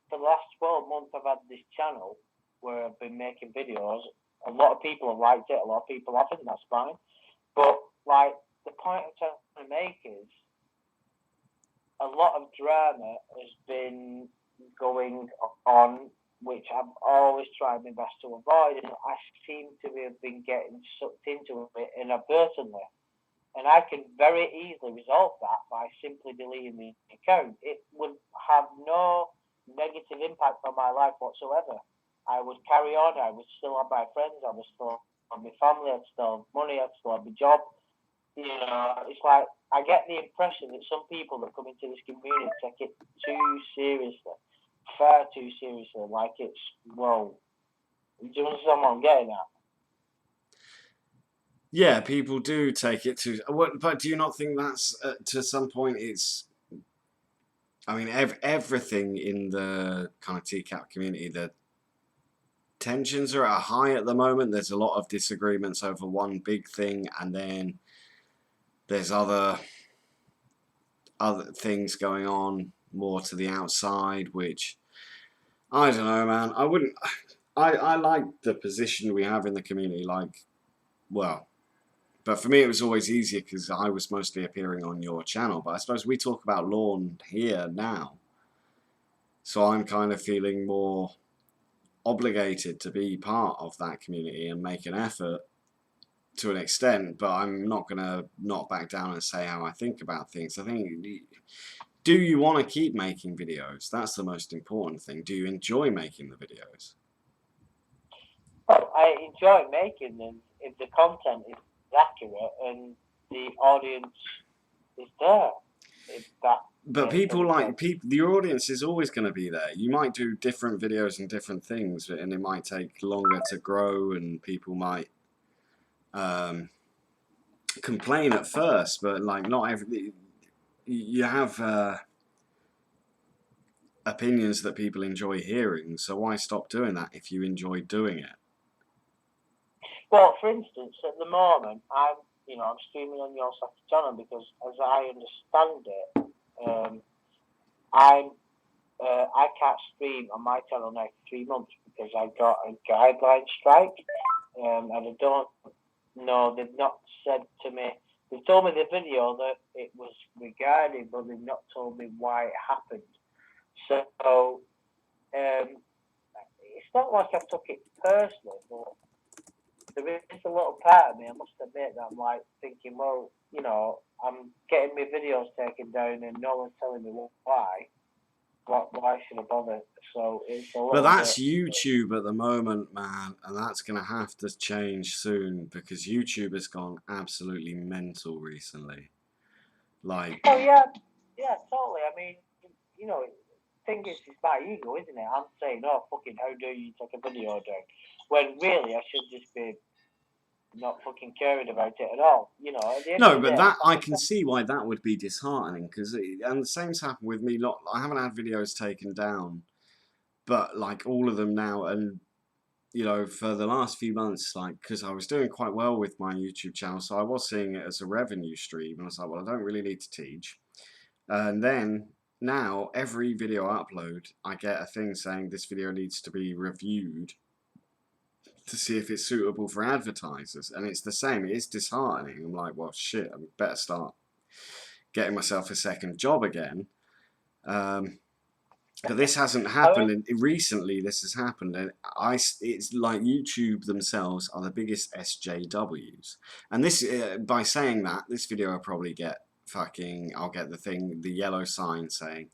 for the last 12 months, I've had this channel where I've been making videos. A lot of people have liked it, a lot of people haven't. That's fine. But like, the point I'm trying to make is a lot of drama has been going on, which I've always tried my best to avoid, and I seem to have been getting sucked into it inadvertently. And I can very easily resolve that by simply deleting the account. It would have no negative impact on my life whatsoever. I would carry on, I would still have my friends, I would still have my family, I'd still have money, I'd still have my job. You know, it's like I get the impression that some people that come into this community take it too seriously, far too seriously. Like it's, well, do you understand what I'm getting at? Yeah, people do take it too. But do you not think that's to some point it's I mean, everything in the kind of TCAP community, the tensions are at a high at the moment. There's a lot of disagreements over one big thing, and then there's other things going on more to the outside, which I don't know, man. I wouldn't. I like the position we have in the community. Like, well, but for me it was always easier because I was mostly appearing on your channel. But I suppose we talk about lawn here now, so I'm kind of feeling more obligated to be part of that community and make an effort to an extent, but I'm not going to not back down and say how I think about things. I think, do you want to keep making videos? That's the most important thing. Do you enjoy making the videos? Well, I enjoy making them if the content is accurate and the audience is there. If that But your audience is always going to be there. You might do different videos and different things, and it might take longer to grow, and people might complain at first, but like not every. You have opinions that people enjoy hearing, so why stop doing that if you enjoy doing it? Well, for instance, at the moment, I'm streaming on your channel because, as I understand it, I can't stream on my channel now for 3 months because I got a guideline strike, and I don't know. They've not said to me. They told me the video that it was regarding, but they've not told me why it happened. So it's not like I took it personally, but there is a little part of me, I must admit, that I'm like thinking, well, I'm getting my videos taken down and no one's telling me why. Why should I bother? So it's a little But that's bit, YouTube at the moment, man, and that's going to have to change soon because YouTube has gone absolutely mental recently. Like, oh yeah, totally. I mean, thing is, it's my ego, isn't it? I'm saying, oh, fucking, how dare you take a video down? When really, I should just be not fucking caring about it at all. At the end no, of the but day, that I can see why that would be disheartening because, and the same's happened with me. I haven't had videos taken down, but like all of them now, and for the last few months, like, because I was doing quite well with my YouTube channel, so I was seeing it as a revenue stream, and I was like, well, I don't really need to teach. And then now, every video I upload, I get a thing saying this video needs to be reviewed to see if it's suitable for advertisers. And it's the same, it is disheartening. I'm like, well, shit, I better start getting myself a second job again. But this hasn't happened. Recently, this has happened, and it's like YouTube themselves are the biggest SJWs. And this, by saying that, this video will probably get I'll get the yellow sign saying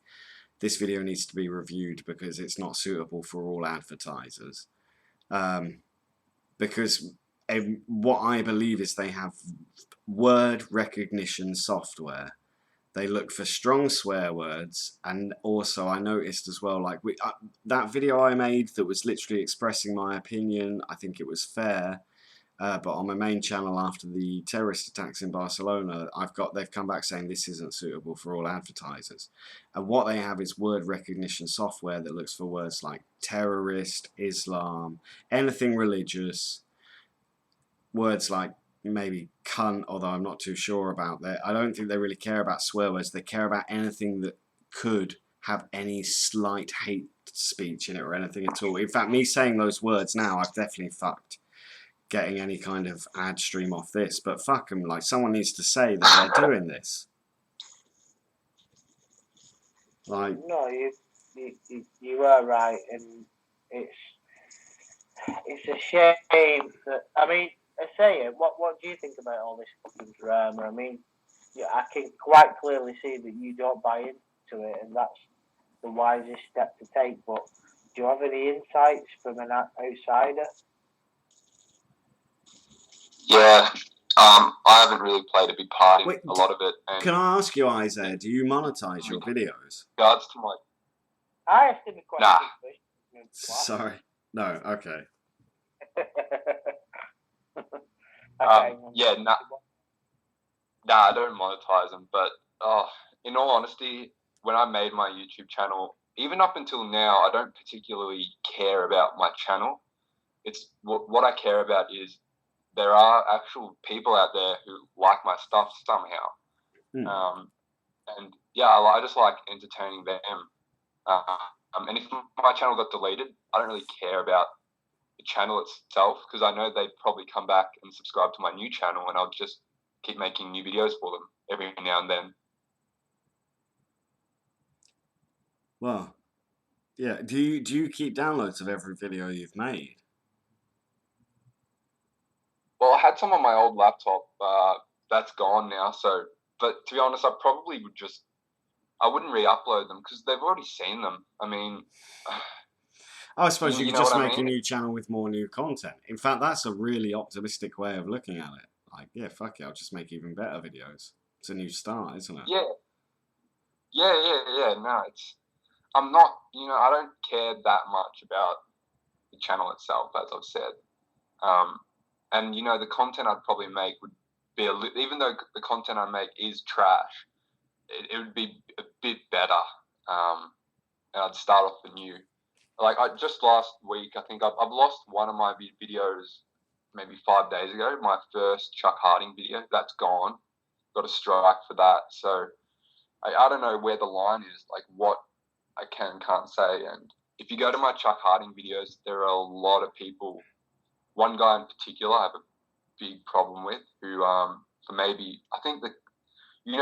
this video needs to be reviewed because it's not suitable for all advertisers. Because what I believe is they have word recognition software. They look for strong swear words, and also I noticed as well, like that video I made that was literally expressing my opinion, I think it was fair, but on my main channel after the terrorist attacks in Barcelona, they've come back saying this isn't suitable for all advertisers. And what they have is word recognition software that looks for words like terrorist, Islam, anything religious, words like maybe cunt, although I'm not too sure about that. I don't think they really care about swear words. They care about anything that could have any slight hate speech in it or anything at all. In fact, me saying those words now, I've definitely fucked getting any kind of ad stream off this. But fuck them, like someone needs to say that they're doing this. Like, no, you are right, and it's a shame that, I mean, I say it. What do you think about all this fucking drama? I mean, I can quite clearly see that you don't buy into it, and that's the wisest step to take. But do you have any insights from an outsider? Yeah, I haven't really played a big part in a lot of it. And can I ask you, Isaiah, do you monetize your videos? regards to my, I asked him a question. Sorry. No, okay. Okay. yeah, nah, I don't monetize them. But in all honesty, when I made my YouTube channel, even up until now, I don't particularly care about my channel. It's what I care about is there are actual people out there who like my stuff somehow. And yeah, I just like entertaining them. And if my channel got deleted, I don't really care about the channel itself because I know they'd probably come back and subscribe to my new channel, and I'll just keep making new videos for them every now and then. Well, yeah. Do you keep downloads of every video you've made? Well, I had some on my old laptop. That's gone now. So, but to be honest, I probably I wouldn't re-upload them because they've already seen them. I mean, I suppose you could know just what I make a mean? new channel with more new content. In fact, that's a really optimistic way of looking at it. Like, yeah, fuck it, I'll just make even better videos. It's a new start, isn't it? Yeah. No, I'm not, I don't care that much about the channel itself, as I've said. And, the content I'd probably make would be, even though the content I make is trash, it would be a bit better. And I'd start off anew. Like, just last week, I think I've lost one of my videos maybe 5 days ago, my first Chuck Harding video. That's gone. Got a strike for that. So I don't know where the line is, like what I can and can't say. And if you go to my Chuck Harding videos, there are a lot of people. One guy in particular I have a big problem with who, for maybe, I think that,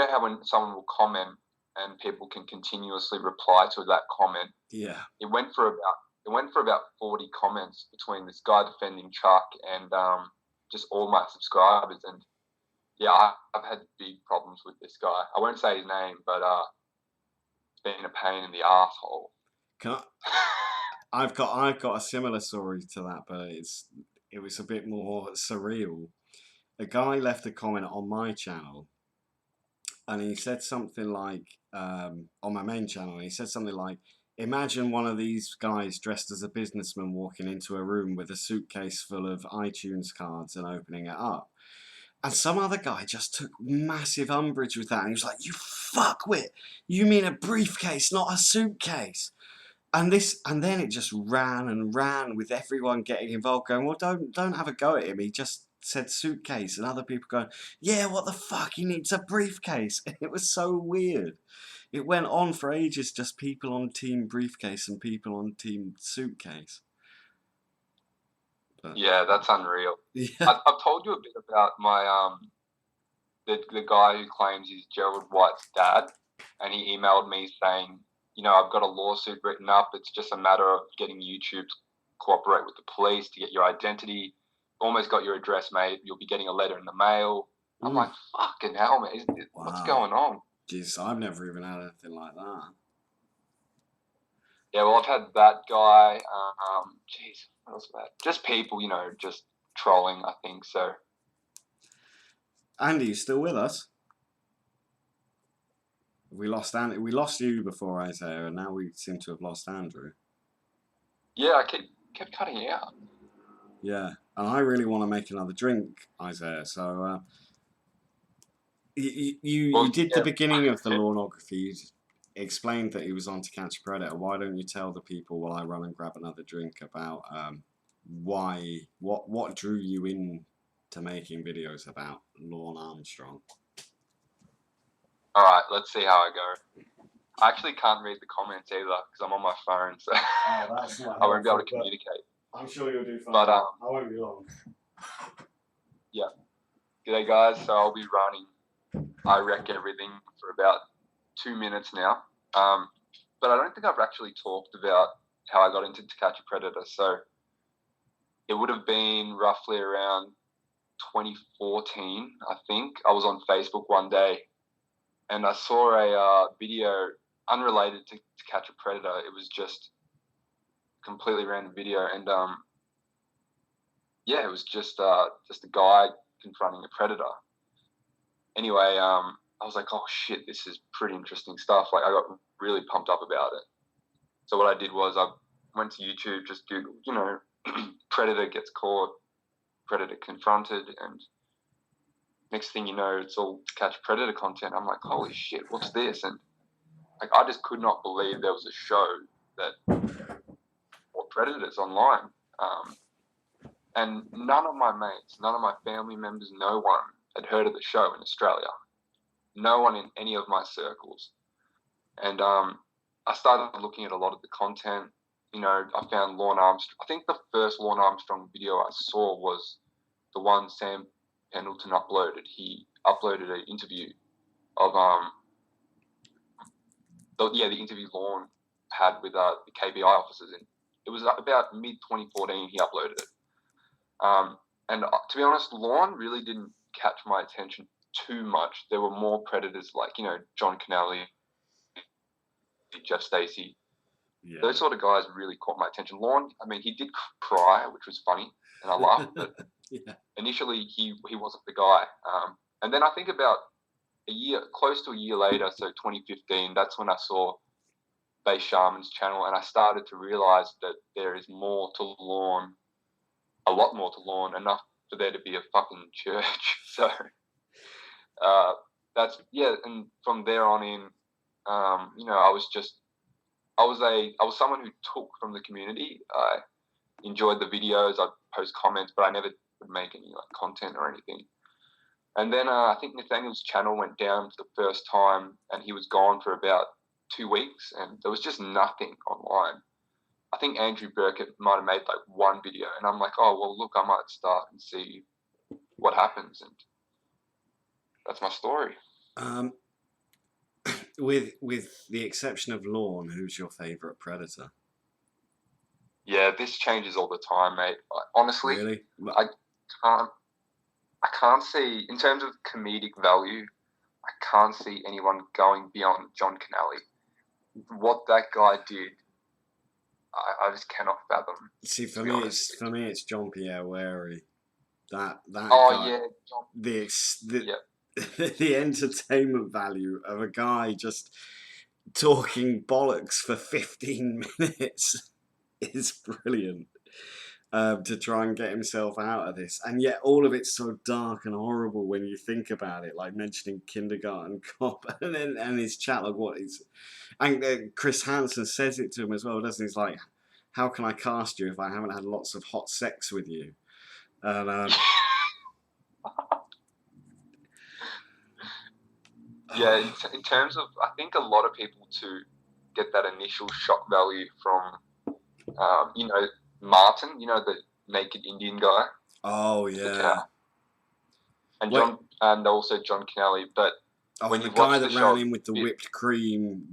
how when someone will comment and people can continuously reply to that comment. Yeah. It went for about 40 comments between this guy defending Chuck and just all my subscribers. And yeah, I've had big problems with this guy. I won't say his name, but it's been a pain in the asshole. I've got a similar story to that, but it was a bit more surreal. A guy left a comment on my channel, and he said something like, on my main channel, he said something like, imagine one of these guys dressed as a businessman walking into a room with a suitcase full of iTunes cards and opening it up. And some other guy just took massive umbrage with that. And he was like, you fuckwit, you mean a briefcase, not a suitcase. And then it just ran and ran with everyone getting involved, going, well, don't have a go at him. He just said suitcase, and other people going, yeah, what the fuck? He needs a briefcase. And it was so weird. It went on for ages, just people on team briefcase and people on team suitcase. But, yeah, that's unreal. yeah. I've told you a bit about my the guy who claims he's Gerald White's dad, and he emailed me saying, I've got a lawsuit written up. It's just a matter of getting YouTube to cooperate with the police to get your identity. Almost got your address, mate. You'll be getting a letter in the mail. I'm like, fucking hell, man. What's going on? Jeez, I've never even had anything like that. Yeah, well, I've had that guy. Jeez, what else was that? Just people, just trolling, I think. So, Andy, you still with us? We lost Andy. We lost you before, Isaiah, and now we seem to have lost Andrew. Yeah, I kept cutting out. Yeah, and I really want to make another drink, Isaiah. So you did the beginning of the Lornography. You explained that he was on To Catch a Predator. Why don't you tell the people while I run and grab another drink about what drew you in to making videos about Lorne Armstrong? All right, let's see how I go. I actually can't read the comments either because I'm on my phone, so that's not I won't be able to communicate. I'm sure you'll do fine. But I won't be long. Yeah. G'day, guys. So I'll be running, I wreck everything for about 2 minutes now. But I don't think I've actually talked about how I got into To Catch a Predator. So it would have been roughly around 2014, I think. I was on Facebook one day and I saw a video unrelated to Catch a Predator. It was just completely random video, and yeah, it was just a guy confronting a predator. Anyway, I was like, oh shit, this is pretty interesting stuff. Like, I got really pumped up about it. So what I did was I went to YouTube, just Googled, predator gets caught, predator confronted, and next thing you know, it's all To Catch a Predator content. I'm like, holy shit, what's this? And Like, I just could not believe there was a show that or predators online. And none of my mates, none of my family members, no one had heard of the show in Australia. No one in any of my circles. And I started looking at a lot of the content. You know, I found Lorne Armstrong. I think the first Lorne Armstrong video I saw was the one Sam Pendleton uploaded. He uploaded an interview of the interview Lorne had with the KBI officers. And it was about mid 2014 he uploaded it. And to be honest, Lorne really didn't catch my attention too much. There were more predators like, you know, John Canale, Jeff Stacey. Yeah. Those sort of guys really caught my attention. Lorne, I mean, he did cry, which was funny, and I laughed. But Yeah. initially, he wasn't the guy. And then I think about close to a year later, so 2015, that's when I saw Base Sharman's channel, and I started to realize that there is more to Lorne, a lot more to Lorne, enough for there to be a fucking church. So and from there on in, you know, I was someone who took from the community. I enjoyed the videos, I'd post comments, but I never would make any like content or anything. And then I think Nathaniel's channel went down for the first time, and he was gone for about 2 weeks, and there was just nothing online. I think Andrew Burkett might have made like one video, and I'm like, oh, well, look, I might start and see what happens. And that's my story. With the exception of Lorne, who's your favourite predator? Yeah, this changes all the time, mate. Honestly, Really? I can't see, in terms of comedic value, I can't see anyone going beyond John Canale. What that guy did, I just cannot fathom. See, for me, it's John Pierre Wary. That Oh guy, yeah, John. the entertainment value of a guy just talking bollocks for 15 minutes is brilliant. To try and get himself out of this, and yet all of it's so dark and horrible when you think about it, like mentioning Kindergarten Cop, and his chat, like what is, and Chris Hansen says it to him as well, doesn't he? He's like, how can I cast you if I haven't had lots of hot sex with you? And yeah, in terms of, I think a lot of people to get that initial shock value from, you know, Martin, you know, the naked Indian guy. Oh yeah. And John, and also John Canale. But when the you guy watch that the ran show, in with the whipped cream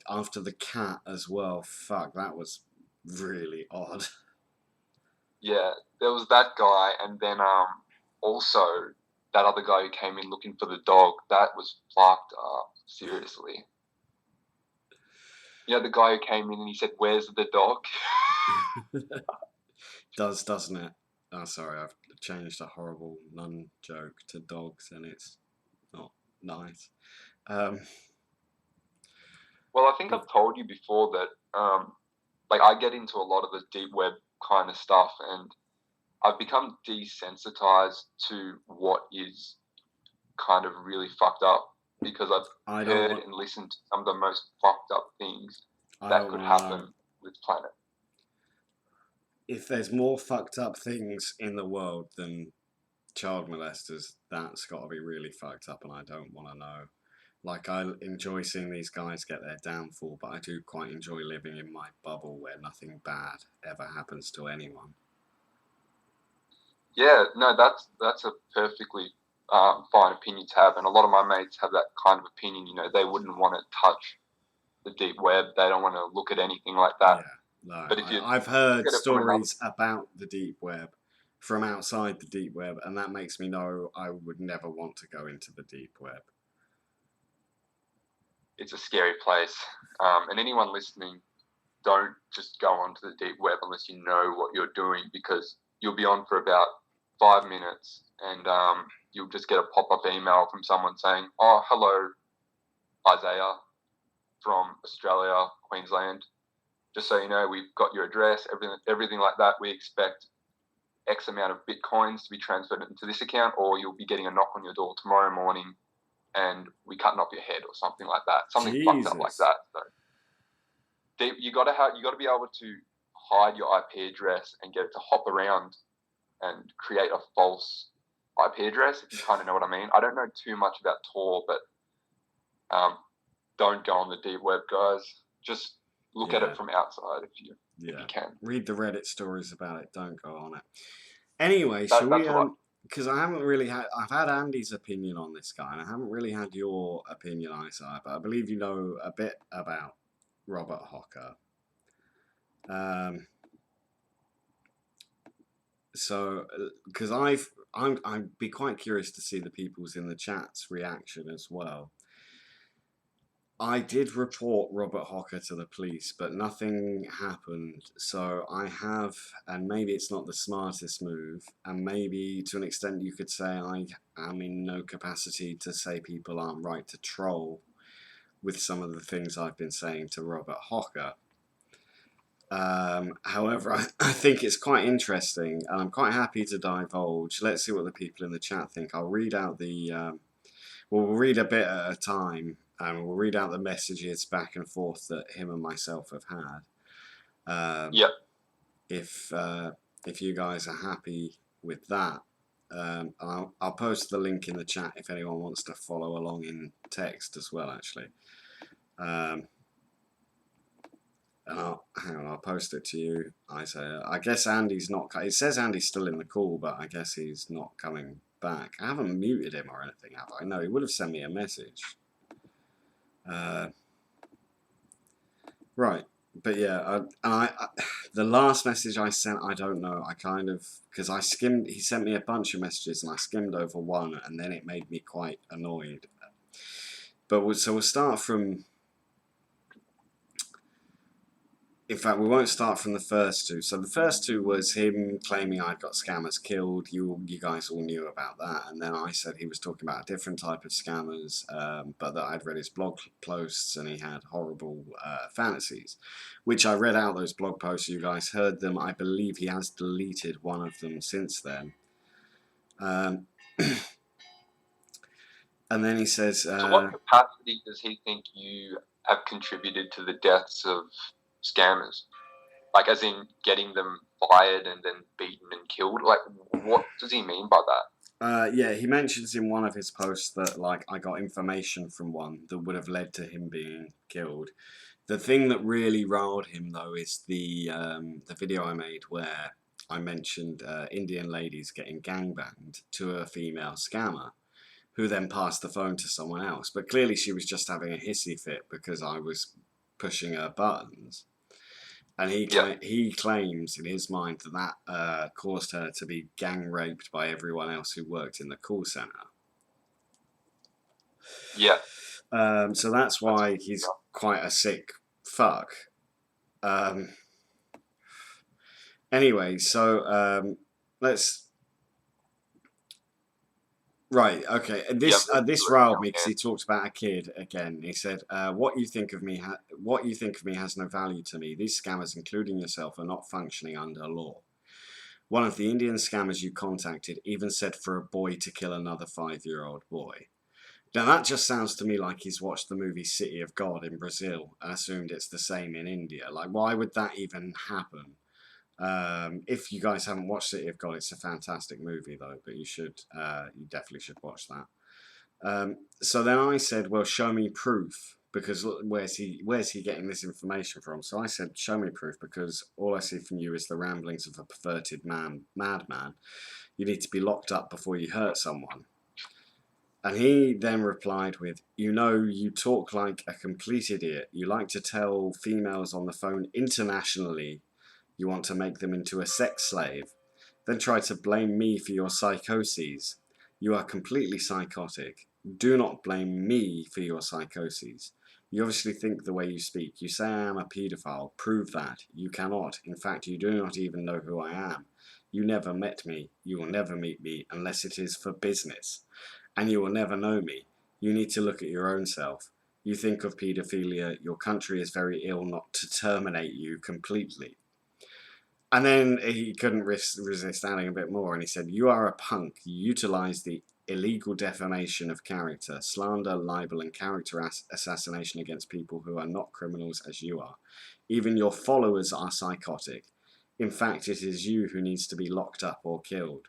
after the cat as well. Fuck, that was really odd. Yeah, there was that guy, and then also that other guy who came in looking for the dog. That was fucked up. Seriously. You know, the guy who came in and he said, "Where's the dog?" Doesn't it? Oh, sorry, I've changed a horrible nun joke to dogs, and it's not nice. Well, I think I've told you before that, like, I get into a lot of the deep web kind of stuff, and I've become desensitized to what is kind of really fucked up, because I've heard and listened to some of the most fucked up things that could happen with planet. If there's more fucked up things in the world than child molesters, that's got to be really fucked up, and I don't want to know. Like, I enjoy seeing these guys get their downfall, but I do quite enjoy living in my bubble where nothing bad ever happens to anyone. Yeah, no, that's a perfectly fine opinion to have, and a lot of my mates have that kind of opinion. You know, they wouldn't want to touch the deep web. They don't want to look at anything like that. Yeah. No, but I've heard stories about the deep web from outside the deep web, and that makes me know I would never want to go into the deep web. It's a scary place, and anyone listening, don't just go onto the deep web unless you know what you're doing, because you'll be on for about 5 minutes, and you'll just get a pop-up email from someone saying, "Oh, hello, Isaiah from Australia, Queensland. Just so you know, we've got your address, everything like that. We expect X amount of Bitcoins to be transferred into this account, or you'll be getting a knock on your door tomorrow morning and we cutting off your head or something like that. Something fucked up like Jesus. that. So you got to be able to hide your IP address and get it to hop around and create a false IP address, if you kind of know what I mean. I don't know too much about Tor, but don't go on the deep web, guys. Just look at Yeah. it from outside if you Yeah. can. Read the Reddit stories about it. Don't go on it. Anyway, That- shall we? that's all right. Because I haven't really had. I've had Andy's opinion on this guy, and I haven't really had your opinion, Isaiah. But I believe you know a bit about Robert Hocker. So, because I'd be quite curious to see the people's in the chat's reaction as well. I did report Robert Hocker to the police, but nothing happened. So I have, and maybe it's not the smartest move, and maybe to an extent you could say I am in no capacity to say people aren't right to troll with some of the things I've been saying to Robert Hocker. However, I think it's quite interesting, and I'm quite happy to divulge. Let's see what the people in the chat think. I'll read out the, we'll read a bit at a time, and we'll read out the messages back and forth that him and myself have had. Yep. If you guys are happy with that, I'll post the link in the chat if anyone wants to follow along in text as well, actually. And I'll post it to you, Isaiah. I guess Andy's not. It says Andy's still in the call, but I guess he's not coming back. I haven't muted him or anything, have I? No, he would have sent me a message. Right, but yeah, the last message I sent, I don't know. I kind of, because I skimmed. He sent me a bunch of messages, and I skimmed over one, and then it made me quite annoyed. But so we'll start from. In fact, we won't start from the first two. So the first two was him claiming I'd got scammers killed. You guys all knew about that. And then I said he was talking about a different type of scammers, but that I'd read his blog posts and he had horrible fantasies, which I read out those blog posts. You guys heard them. I believe he has deleted one of them since then. And then he says... So what capacity does he think you have contributed to the deaths of scammers? Like, as in getting them fired and then beaten and killed? Like, what does he mean by that? Yeah, he mentions in one of his posts that, like, I got information from one that would have led to him being killed. The thing that really riled him, though, is the video I made where I mentioned Indian ladies getting gangbanged to a female scammer, who then passed the phone to someone else. But clearly she was just having a hissy fit because I was pushing her buttons. And he claims in his mind that caused her to be gang raped by everyone else who worked in the call center. Yeah. So that's why he's quite a sick fuck. Anyway, so let's. Right, okay. This riled me because he talked about a kid again. He said, "What you think of me has no value to me. These scammers, including yourself, are not functioning under law. One of the Indian scammers you contacted even said for a boy to kill another 5-year-old boy." Now that just sounds to me like he's watched the movie City of God in Brazil and assumed it's the same in India. Like, why would that even happen? If you guys haven't watched City of God, it's a fantastic movie though, but you definitely should watch that. So then I said, well, show me proof, because where's he getting this information from? So I said, show me proof, because all I see from you is the ramblings of a perverted madman. You need to be locked up before you hurt someone. And he then replied with, you talk like a complete idiot. You like to tell females on the phone internationally you want to make them into a sex slave, then try to blame me for your psychoses. You are completely psychotic. Do not blame me for your psychoses. You obviously think the way you speak. You say I am a paedophile. Prove that. You cannot. In fact, you do not even know who I am. You never met me. You will never meet me unless it is for business. And you will never know me. You need to look at your own self. You think of paedophilia. Your country is very ill not to terminate you completely. And then he couldn't resist adding a bit more, and he said, you are a punk. You utilize the illegal defamation of character, slander, libel, and character assassination against people who are not criminals as you are. Even your followers are psychotic. In fact, it is you who needs to be locked up or killed.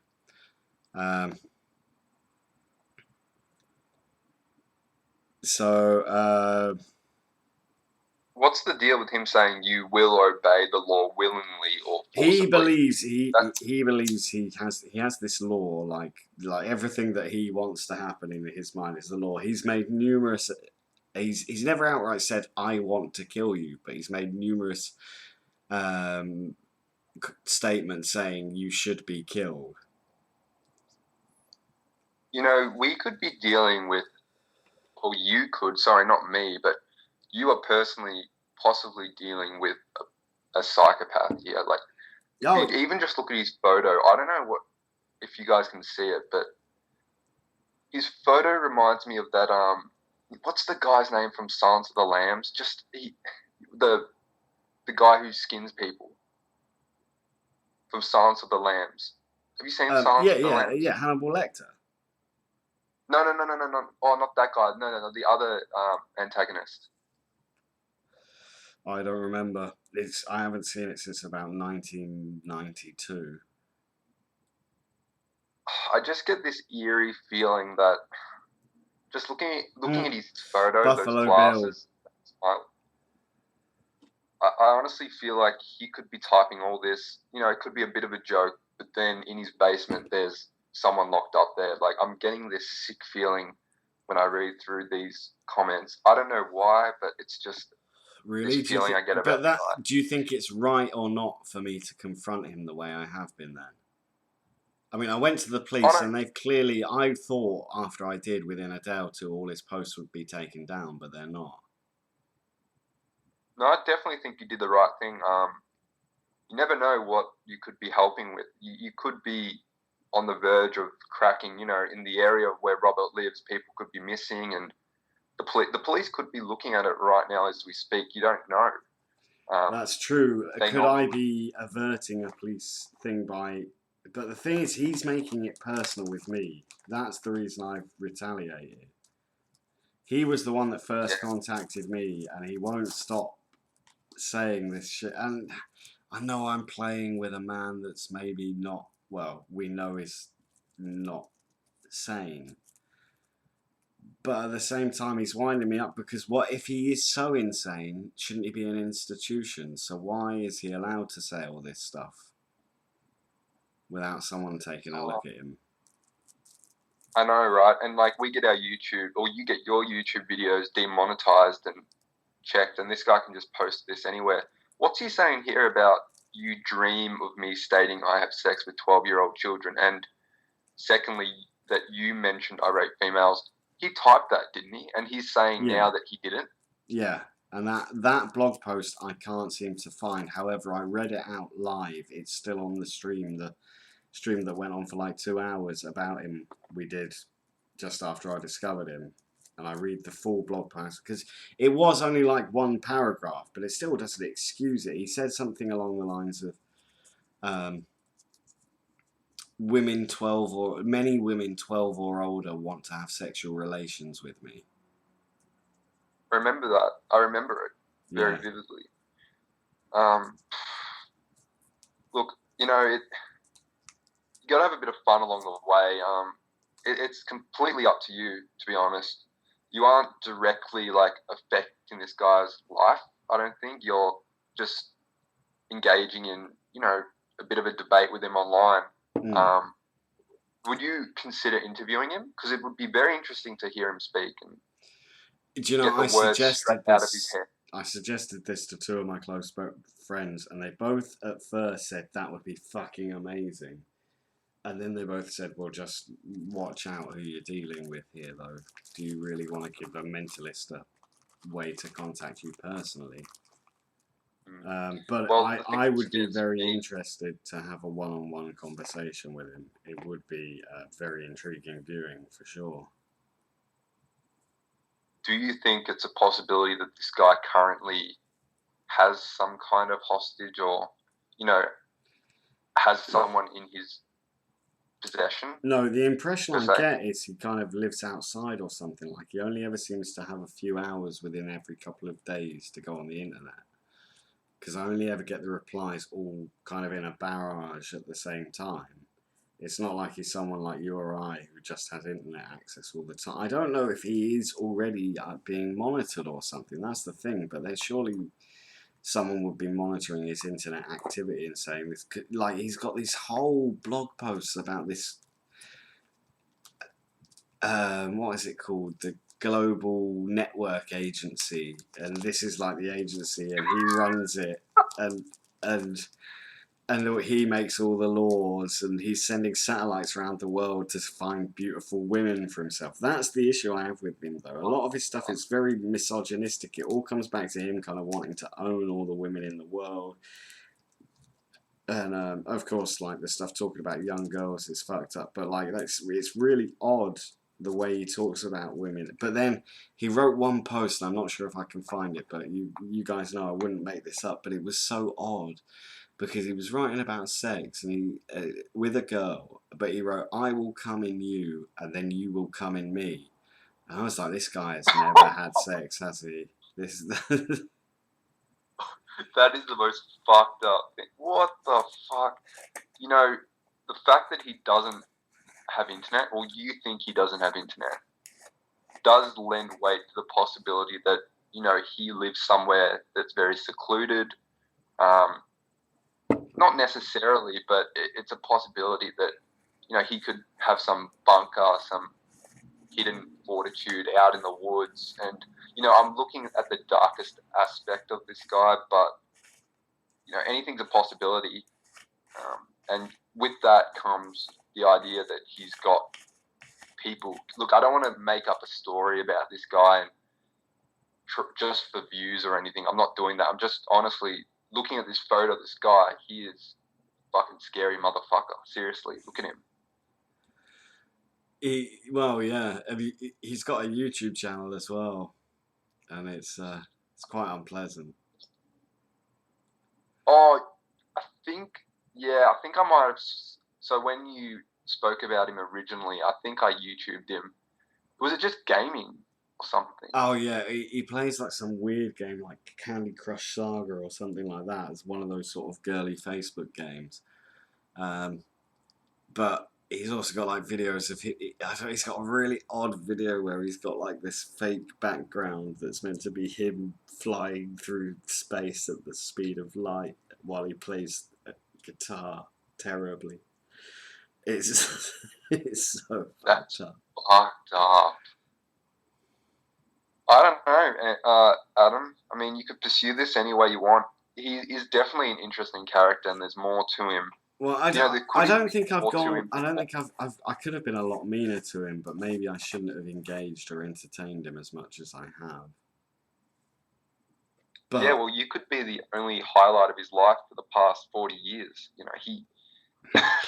What's the deal with him saying you will obey the law willingly or forcibly? He believes he has this law, like everything that he wants to happen in his mind is the law. He's made numerous. He's never outright said I want to kill you, but he's made numerous statements saying you should be killed. You know, we could be dealing with, or you could, sorry, not me, but you are personally possibly dealing with a psychopath here. Like, even just look at his photo. I don't know if you guys can see it, but his photo reminds me of that. What's the guy's name from Silence of the Lambs? The guy who skins people from Silence of the Lambs. Have you seen Silence of the Lambs? Yeah, Hannibal Lecter. No. Oh, not that guy. No. The other antagonist. I don't remember. I haven't seen it since about 1992. I just get this eerie feeling that just looking at his photo, Buffalo those glasses. I honestly feel like he could be typing all this. You know, it could be a bit of a joke, but then in his basement, there's someone locked up there. Like, I'm getting this sick feeling when I read through these comments. I don't know why, but it's just really this feeling I get about that. Do you think it's right or not for me to confront him the way I have been then? I mean, I went to the police and they've clearly, I thought after I did within a day or two, all his posts would be taken down, but they're not. No, I definitely think you did the right thing. You never know what you could be helping with. You could be on the verge of cracking, you know, in the area where Robert lives, people could be missing, and the police could be looking at it right now as we speak. You don't know. That's true. Could I be averting a police thing by... But the thing is, he's making it personal with me. That's the reason I've retaliated. He was the one that first contacted me, and he won't stop saying this shit. And I know I'm playing with a man that's maybe not, well, we know is not sane. But at the same time, he's winding me up because what if he is so insane? Shouldn't he be an institution? So why is he allowed to say all this stuff without someone taking a look at him? I know, right? And like, we get our YouTube, or you get your YouTube videos demonetized and checked, and this guy can just post this anywhere. What's he saying here about you dream of me stating I have sex with 12-year-old children? And secondly, that you mentioned I rape females. He typed that, didn't he? And he's saying now that he didn't. Yeah, and that blog post I can't seem to find. However, I read it out live. It's still on the stream. The stream that went on for like 2 hours about him, we did just after I discovered him. And I read the full blog post because it was only like one paragraph, but it still doesn't excuse it. He said something along the lines of many women 12 or older want to have sexual relations with me. Remember that. I remember it very vividly. Look, you know, you got to have a bit of fun along the way. It's completely up to you, to be honest. You aren't directly like affecting this guy's life. I don't think. You're just engaging in, you know, a bit of a debate with him online. Would you consider interviewing him? Because it would be very interesting to hear him speak and do you know, get the words straight out of his head. I suggested this to 2 of my close friends, and they both at first said that would be fucking amazing. And then they both said, well, just watch out who you're dealing with here, though. Do you really want to give a mentalist a way to contact you personally? But well, I would be very interested to have a one-on-one conversation with him. It would be a very intriguing viewing, for sure. Do you think it's a possibility that this guy currently has some kind of hostage or, you know, has someone in his possession. No, the impression Per I se. get is he kind of lives outside or something. Like he only ever seems to have a few hours within every couple of days to go on the internet. Because I only ever get the replies all kind of in a barrage at the same time. It's not like he's someone like you or I who just has internet access all the time. I don't know if he is already being monitored or something. That's the thing. But then surely someone would be monitoring his internet activity and saying this. Like he's got these whole blog posts about this. What is it called? The Global Network Agency, and this is like the agency, and he runs it, and he makes all the laws, and he's sending satellites around the world to find beautiful women for himself. That's the issue I have with him, though. A lot of his stuff is very misogynistic. It all comes back to him kind of wanting to own all the women in the world. And of course, like the stuff talking about young girls is fucked up, but like it's really odd the way he talks about women. But then he wrote one post, and I'm not sure if I can find it, but you guys know I wouldn't make this up, but it was so odd because he was writing about sex and he with a girl, but he wrote, "I will come in you, and then you will come in me." And I was like, this guy has never had sex, has he? This is That is the most fucked up thing. What the fuck? You know, the fact that he doesn't have internet, or you think he doesn't have internet, does lend weight to the possibility that, you know, he lives somewhere that's very secluded. Not necessarily, but it's a possibility that, you know, he could have some bunker, some hidden fortitude out in the woods. And, you know, I'm looking at the darkest aspect of this guy, but, you know, anything's a possibility. And with that comes the idea that he's got people. Look, I don't want to make up a story about this guy and just for views or anything. I'm not doing that. I'm just honestly looking at this photo of this guy. He is fucking scary motherfucker. Seriously, look at him. Yeah. He's got a YouTube channel as well, and it's quite unpleasant. Oh, I think I might have. So when you spoke about him originally, I think I YouTubed him. Was it just gaming or something? Oh yeah, he plays like some weird game like Candy Crush Saga or something like that. It's one of those sort of girly Facebook games. But he's also got like videos of he's got a really odd video where he's got like this fake background that's meant to be him flying through space at the speed of light while he plays guitar terribly. It's so That's fucked up. fucked up. I don't know, Adam. I mean, you could pursue this any way you want. He is definitely an interesting character, and there's more to him. Well, I don't think I've gone. I don't think I could have been a lot meaner to him, but maybe I shouldn't have engaged or entertained him as much as I have. But yeah, well, you could be the only highlight of his life for the past 40 years. You know,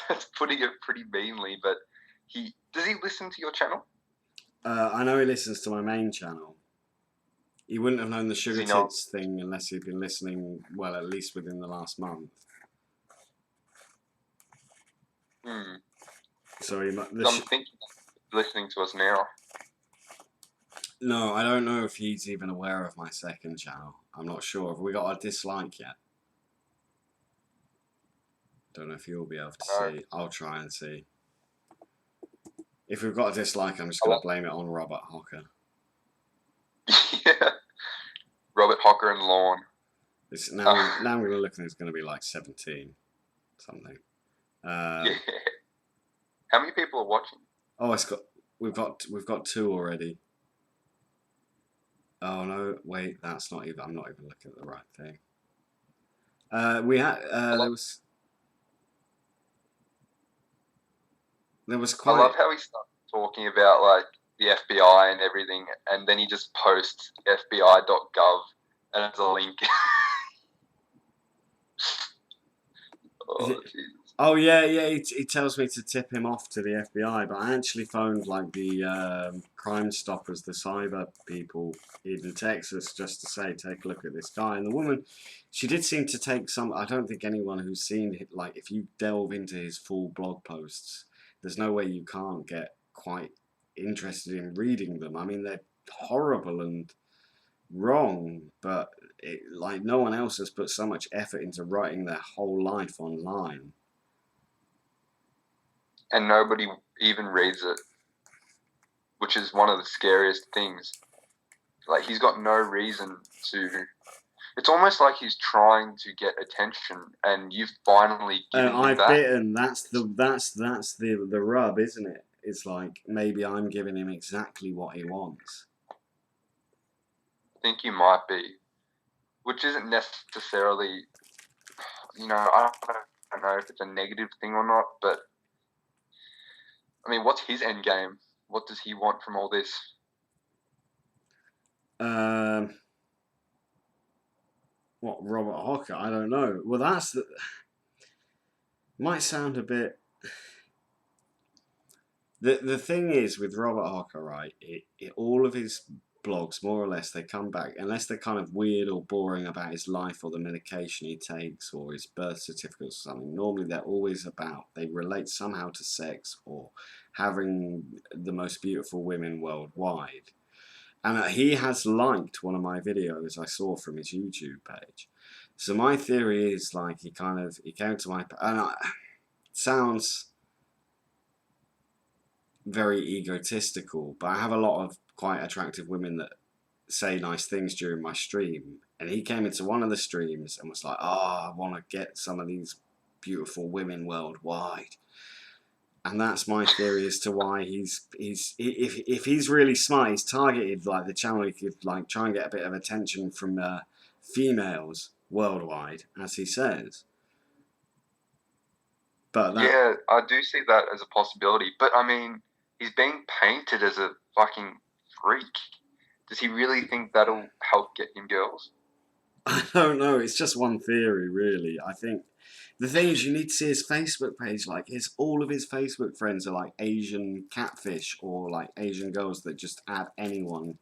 that's putting it pretty meanly, but does he listen to your channel? I know he listens to my main channel. He wouldn't have known the Sugar Does he not? Tits thing unless he'd been listening, well, at least within the last month. So I'm thinking he's listening to us now. No, I don't know if he's even aware of my second channel. I'm not sure. Have we got a dislike yet? Don't know if you'll be able to see. I'll try and see. If we've got a dislike, I'm just going to blame it on Robert Hocker. Yeah. Robert Hocker and Lorne. Now I'm going to look and it's going to be like 17 something. Yeah. How many people are watching? Oh, we've got 2 already. Oh no, wait, that's not even. I'm not even looking at the right thing. There was quite. I love how he starts talking about like the FBI and everything, and then he just posts FBI.gov and it's a link. Oh yeah. He tells me to tip him off to the FBI, but I actually phoned like the Crime Stoppers, the cyber people in Texas, just to say, take a look at this guy. And the woman, she did seem to take some. I don't think anyone who's seen it, like if you delve into his full blog posts, there's no way you can't get quite interested in reading them. I mean, they're horrible and wrong, but like no one else has put so much effort into writing their whole life online. And nobody even reads it, which is one of the scariest things. Like, he's got no reason to. It's almost like he's trying to get attention, and you've finally given him I've that. bitten. That's the rub, isn't it? It's like maybe I'm giving him exactly what he wants. I think you might be, which isn't necessarily, I don't know if it's a negative thing or not, but I mean, what's his end game? What does he want from all this? What, Robert Hocker? I don't know. Well, might sound a bit. The thing is with Robert Hocker, right? All of his blogs, more or less, they come back, unless they're kind of weird or boring about his life or the medication he takes or his birth certificate or something. Normally, they're always about, they relate somehow to sex or having the most beautiful women worldwide. And he has liked one of my videos I saw from his YouTube page. So my theory is like he came to my, and it sounds very egotistical, but I have a lot of quite attractive women that say nice things during my stream, and he came into one of the streams and was like, I want to get some of these beautiful women worldwide. And that's my theory as to why if he's really smart, he's targeted like the channel. He could like try and get a bit of attention from females worldwide, as he says. But yeah, I do see that as a possibility. But I mean, he's being painted as a fucking freak. Does he really think that'll help get him girls? I don't know. It's just one theory, really. I think the thing is, you need to see his Facebook page. Like, all of his Facebook friends are like Asian catfish or like Asian girls that just add anyone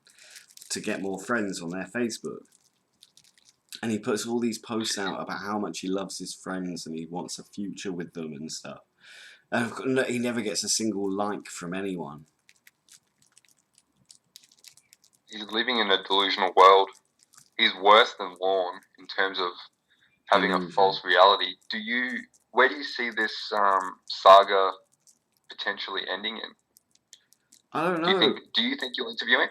to get more friends on their Facebook. And he puts all these posts out about how much he loves his friends and he wants a future with them and stuff. And he never gets a single like from anyone. He's living in a delusional world. He's worse than Lorne in terms of having a false reality. Where do you see this saga potentially ending in? I don't know. Do you think you'll interview him?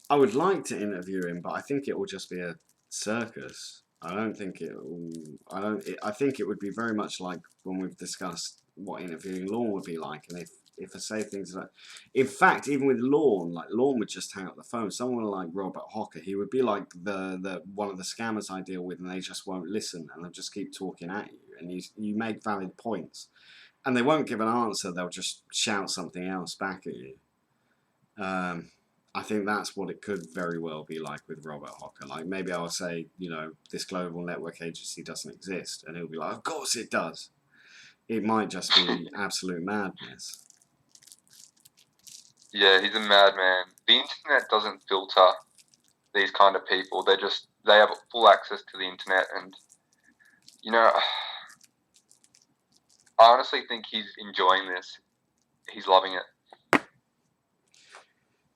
I would like to interview him, but I think it will just be a circus. I don't think it will. I think it would be very much like when we've discussed what interviewing Lorne would be like, and if I say things like, in fact, even with Lorne, like Lorne would just hang up the phone. Someone like Robert Hocker, he would be like the one of the scammers I deal with, and they just won't listen, and they'll just keep talking at you, and you make valid points, and they won't give an answer. They'll just shout something else back at you. I think that's what it could very well be like with Robert Hocker. Like, maybe I'll say, this global network agency doesn't exist, and he'll be like, of course it does. It might just be absolute madness. Yeah, he's a madman. The internet doesn't filter these kind of people. They have full access to the internet, and I honestly think he's enjoying this. He's loving it.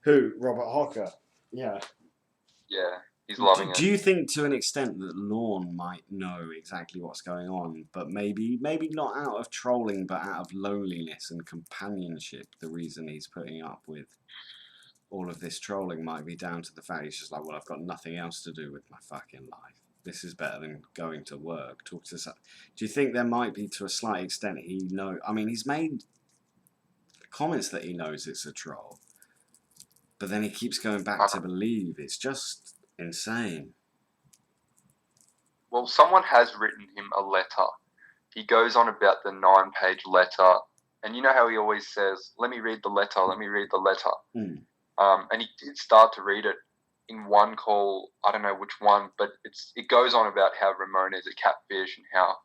Who? Robert Hocker? Yeah. Yeah, he's loving it. Do you think to an extent that Lorne might know exactly what's going on, but maybe not out of trolling, but out of loneliness and companionship, the reason he's putting up with all of this trolling might be down to the fact he's just like, well, I've got nothing else to do with my fucking life. This is better than going to work. Do you think there might be, to a slight extent, he's made comments that he knows it's a troll. But then he keeps going back to believe. It's just insane. Well, someone has written him a letter. He goes on about the 9-page letter. And you know how he always says, let me read the letter, let me read the letter. Mm. And he did start to read it in one call. I don't know which one, but it goes on about how Ramona is a catfish and how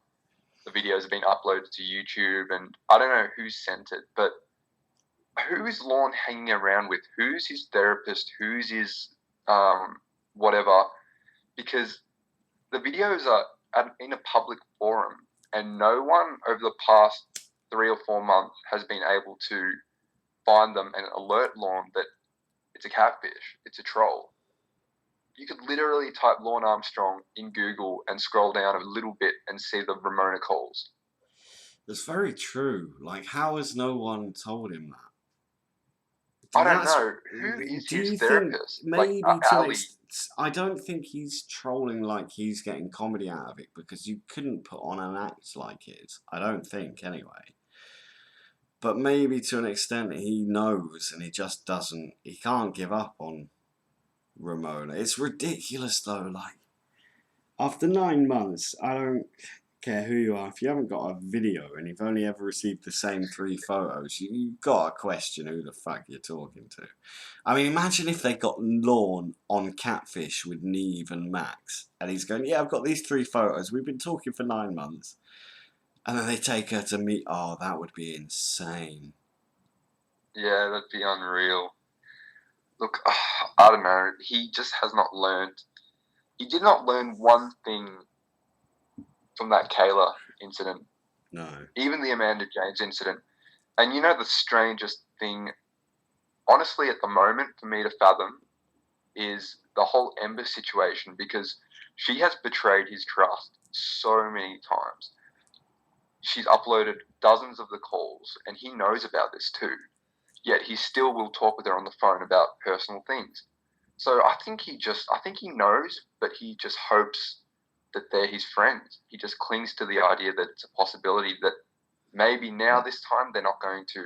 the videos have been uploaded to YouTube. And I don't know who sent it, but who is Lorne hanging around with? Who's his therapist? Who's his whatever? Because the videos are in a public forum, and no one over the past 3 or 4 months has been able to find them and alert Lorne that it's a catfish, it's a troll. You could literally type Lorne Armstrong in Google and scroll down a little bit and see the Ramona calls. That's very true. Like, how has no one told him that? I don't That's- know. Who is do his you therapist? think maybe Like, to an Ali. I don't think he's trolling like he's getting comedy out of it, because you couldn't put on an act like his. I don't think, anyway. But maybe to an extent he knows, and he just doesn't. He can't give up on Ramona. It's ridiculous though. Like, after 9 months, I don't care who you are. If you haven't got a video and you've only ever received the same 3 photos, you've got to question who the fuck you're talking to. I mean, imagine if they got Lorne on Catfish with Neve and Max, and he's going, yeah, I've got these 3 photos. We've been talking for 9 months. And then they take her to meet. Oh, that would be insane. Yeah, that'd be unreal. Look, I don't know. He just has not learned. He did not learn one thing from that Kayla incident, No. even the Amanda James incident. And you know the strangest thing, honestly, at the moment for me to fathom, is the whole Ember situation, because she has betrayed his trust so many times. She's uploaded dozens of the calls, and he knows about this too. Yet he still will talk with her on the phone about personal things. So I think he knows, but he just hopes that they're his friends. He just clings to the idea that it's a possibility that maybe now this time they're not going to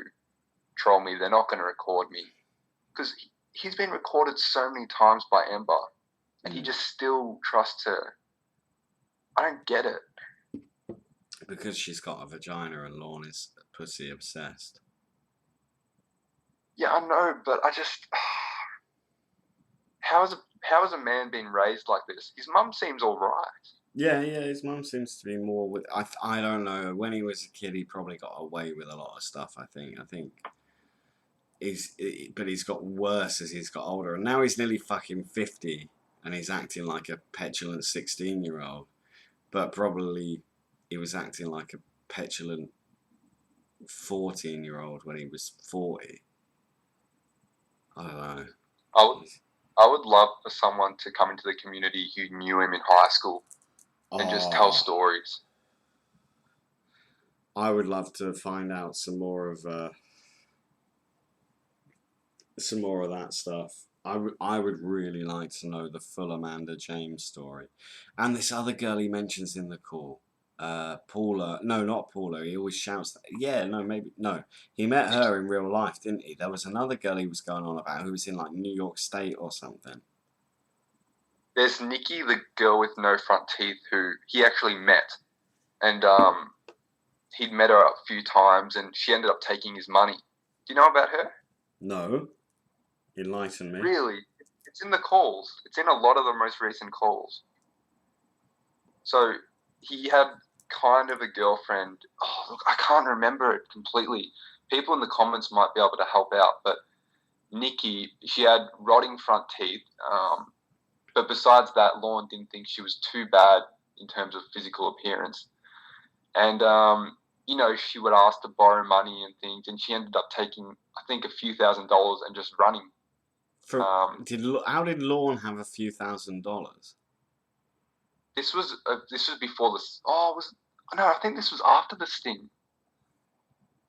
troll me, they're not going to record me. Because he's been recorded so many times by Ember, and he just still trusts her. I don't get it. Because she's got a vagina and Lorne is pussy obsessed. Yeah, I know, but I just... How is a man being raised like this? His mum seems all right. Yeah, his mum seems to be more with... I don't know. When he was a kid, he probably got away with a lot of stuff, I think. But he's got worse as he's got older. And now he's nearly fucking 50, and he's acting like a petulant 16-year-old. But probably he was acting like a petulant 14-year-old when he was 40. I don't know. I would love for someone to come into the community who knew him in high school and just tell stories. I would love to find out some more of that stuff. I would really like to know the full Amanda James story, and this other girl he mentions in the call, Paula. No, not Paula. He always shouts. He met her in real life, didn't he? There was another girl he was going on about who was in like New York State or something. There's Nikki, the girl with no front teeth, who he actually met, and he'd met her a few times, and she ended up taking his money. Do you know about her? No. Enlighten me. Really? It's in the calls. It's in a lot of the most recent calls. So he had kind of a girlfriend. Oh, look, I can't remember it completely. People in the comments might be able to help out, but Nikki, she had rotting front teeth. But besides that, Lorne didn't think she was too bad in terms of physical appearance. And, she would ask to borrow money and things, and she ended up taking, I think, a few $1,000s and just running. How did Lorne have a few $1,000s? This was before this. I think this was after the sting.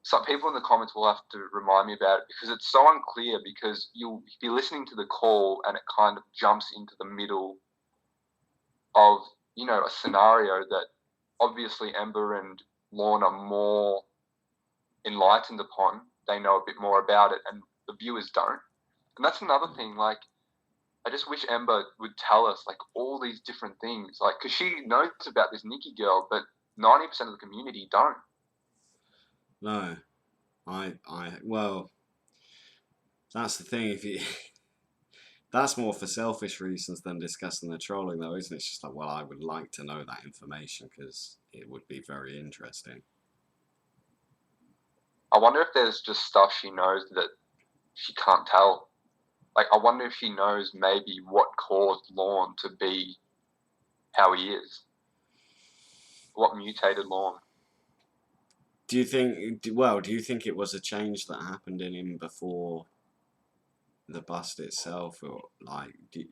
Some people in the comments will have to remind me about it, because it's so unclear, because you'll be listening to the call and it kind of jumps into the middle of, a scenario that obviously Ember and Lorne are more enlightened upon. They know a bit more about it, and the viewers don't. And that's another thing, like, I just wish Ember would tell us, like, all these different things, like, because she knows about this Nikki girl, but 90% of the community don't. No, well, that's the thing. That's more for selfish reasons than discussing the trolling, though, isn't it? It's just like, well, I would like to know that information because it would be very interesting. I wonder if there's just stuff she knows that she can't tell. Like, I wonder if she knows maybe what caused Lorne to be how he is. What mutated Lorne. Do you think? Well, do you think it was a change that happened in him before the bust itself, or like, do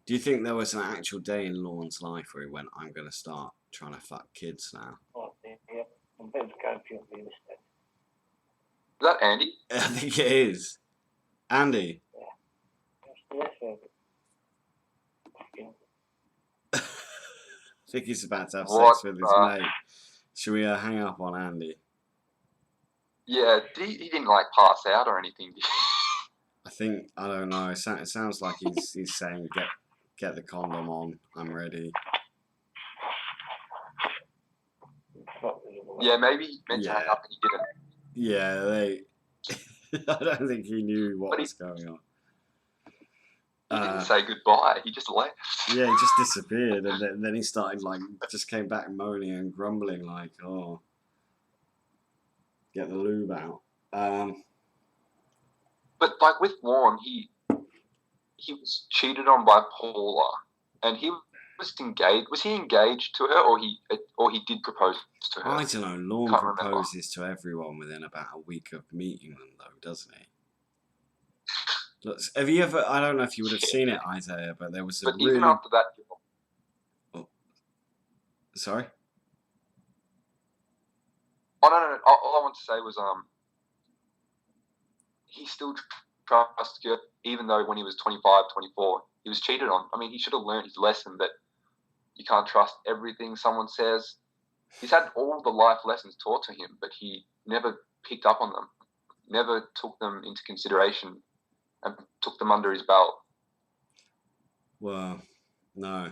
you think there was an actual day in Lorne's life where he went, "I'm gonna start trying to fuck kids now"? Oh, yeah. I'm a bit of a confused realistic. Is that Andy? I think it is. Andy. Yes, sir. I think he's about to have What sex with his the- mate. Should we hang up on Andy? Yeah, he didn't like pass out or anything. Did he? I think, I don't know. It sounds like he's saying get the condom on. I'm ready. Yeah, maybe he meant to hang Yeah. up and he didn't. Yeah, they. I don't think he knew what But he- was going on. He didn't say goodbye. He just left. Yeah, he just disappeared, and then he started like just came back moaning and grumbling like, "Oh, get the lube out." But like with Lorne, he was cheated on by Paula, and he was engaged. Was he engaged to her, or he did propose to her? I don't know. Lorne Can't remember. proposes to everyone within about a week of meeting them, though, doesn't he? Look, have you ever? I don't know if you would have seen it, Isaiah, but there was a But really. even after that, Sorry. oh no. All I want to say was he still trusts her, even though when he was 25, 24, he was cheated on. I mean, he should have learned his lesson that you can't trust everything someone says. He's had all the life lessons taught to him, but he never picked up on them, never took them into consideration, and took them under his belt. Well, no.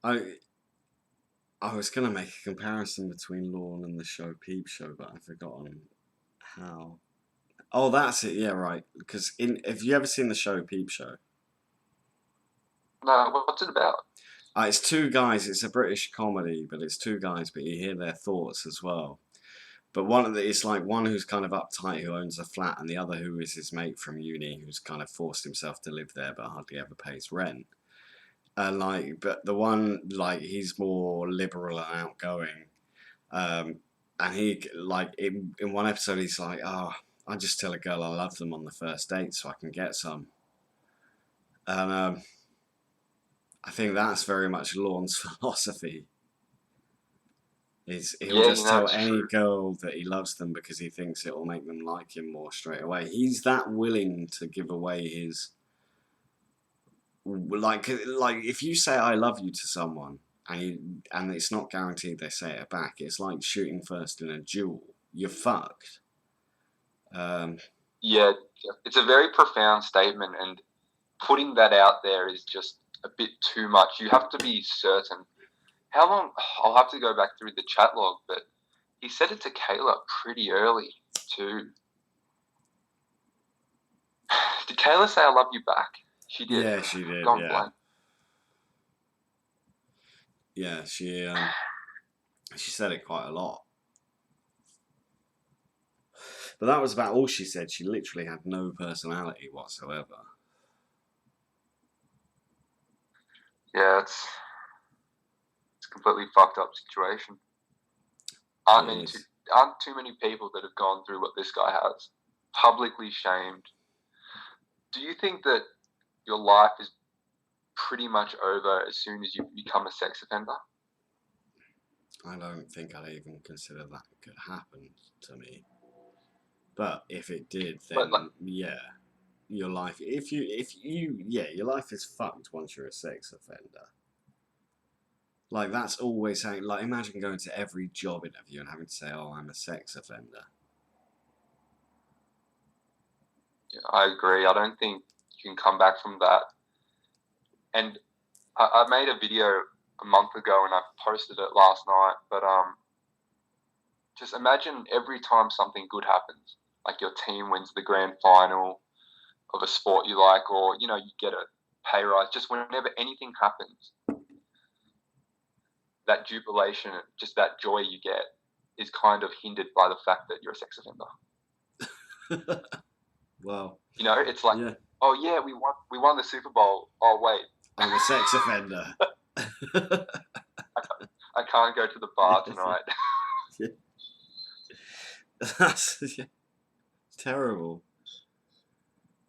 I was gonna make a comparison between Lorne and the show Peep Show, but I've forgotten how. Oh, that's it. Yeah, right. Because have you ever seen the show Peep Show? No, what's it about? It's two guys. It's a British comedy, but it's two guys, but you hear their thoughts as well. But it's like one who's kind of uptight, who owns a flat, and the other who is his mate from uni, who's kind of forced himself to live there, but hardly ever pays rent. And but the one, like, he's more liberal and outgoing. And he, like, in one episode, he's like, "Oh, I just tell a girl I love them on the first date so I can get some." And I think that's very much Lorne's philosophy. He'll just tell it's any true. girl that he loves them because he thinks it will make them like him more straight away. He's that willing to give away his... Like if you say "I love you" to someone and it's not guaranteed they say it back, it's like shooting first in a duel. You're fucked. Yeah, it's a very profound statement, and putting that out there is just a bit too much. You have to be certain. How long? I'll have to go back through the chat log, but he said it to Kayla pretty early too. Did Kayla say "I love you" back? She did. Yeah, she did. Gone Yeah. blank. Yeah, she said it quite a lot. But that was about all she said. She literally had no personality whatsoever. Yeah, it's a completely fucked up situation. Aren't It is. too many people that have gone through what this guy has, publicly shamed. Do you think that your life is pretty much over as soon as you become a sex offender? I don't think I'd even consider that could happen to me. But if it did, then yeah, your life. Your life is fucked once you're a sex offender. Like, that's always saying. Like, imagine going to every job interview and having to say, "Oh, I'm a sex offender." Yeah, I agree. I don't think you can come back from that. And I made a video a month ago and I posted it last night. But just imagine every time something good happens, like your team wins the grand final of a sport you like, or you get a pay rise. Just whenever anything happens, that jubilation, just that joy you get, is kind of hindered by the fact that you're a sex offender. Well, it's like, yeah, oh yeah, we won the Super Bowl. Oh wait, I'm a sex offender. I can't go to the bar tonight. Yeah. That's yeah, terrible.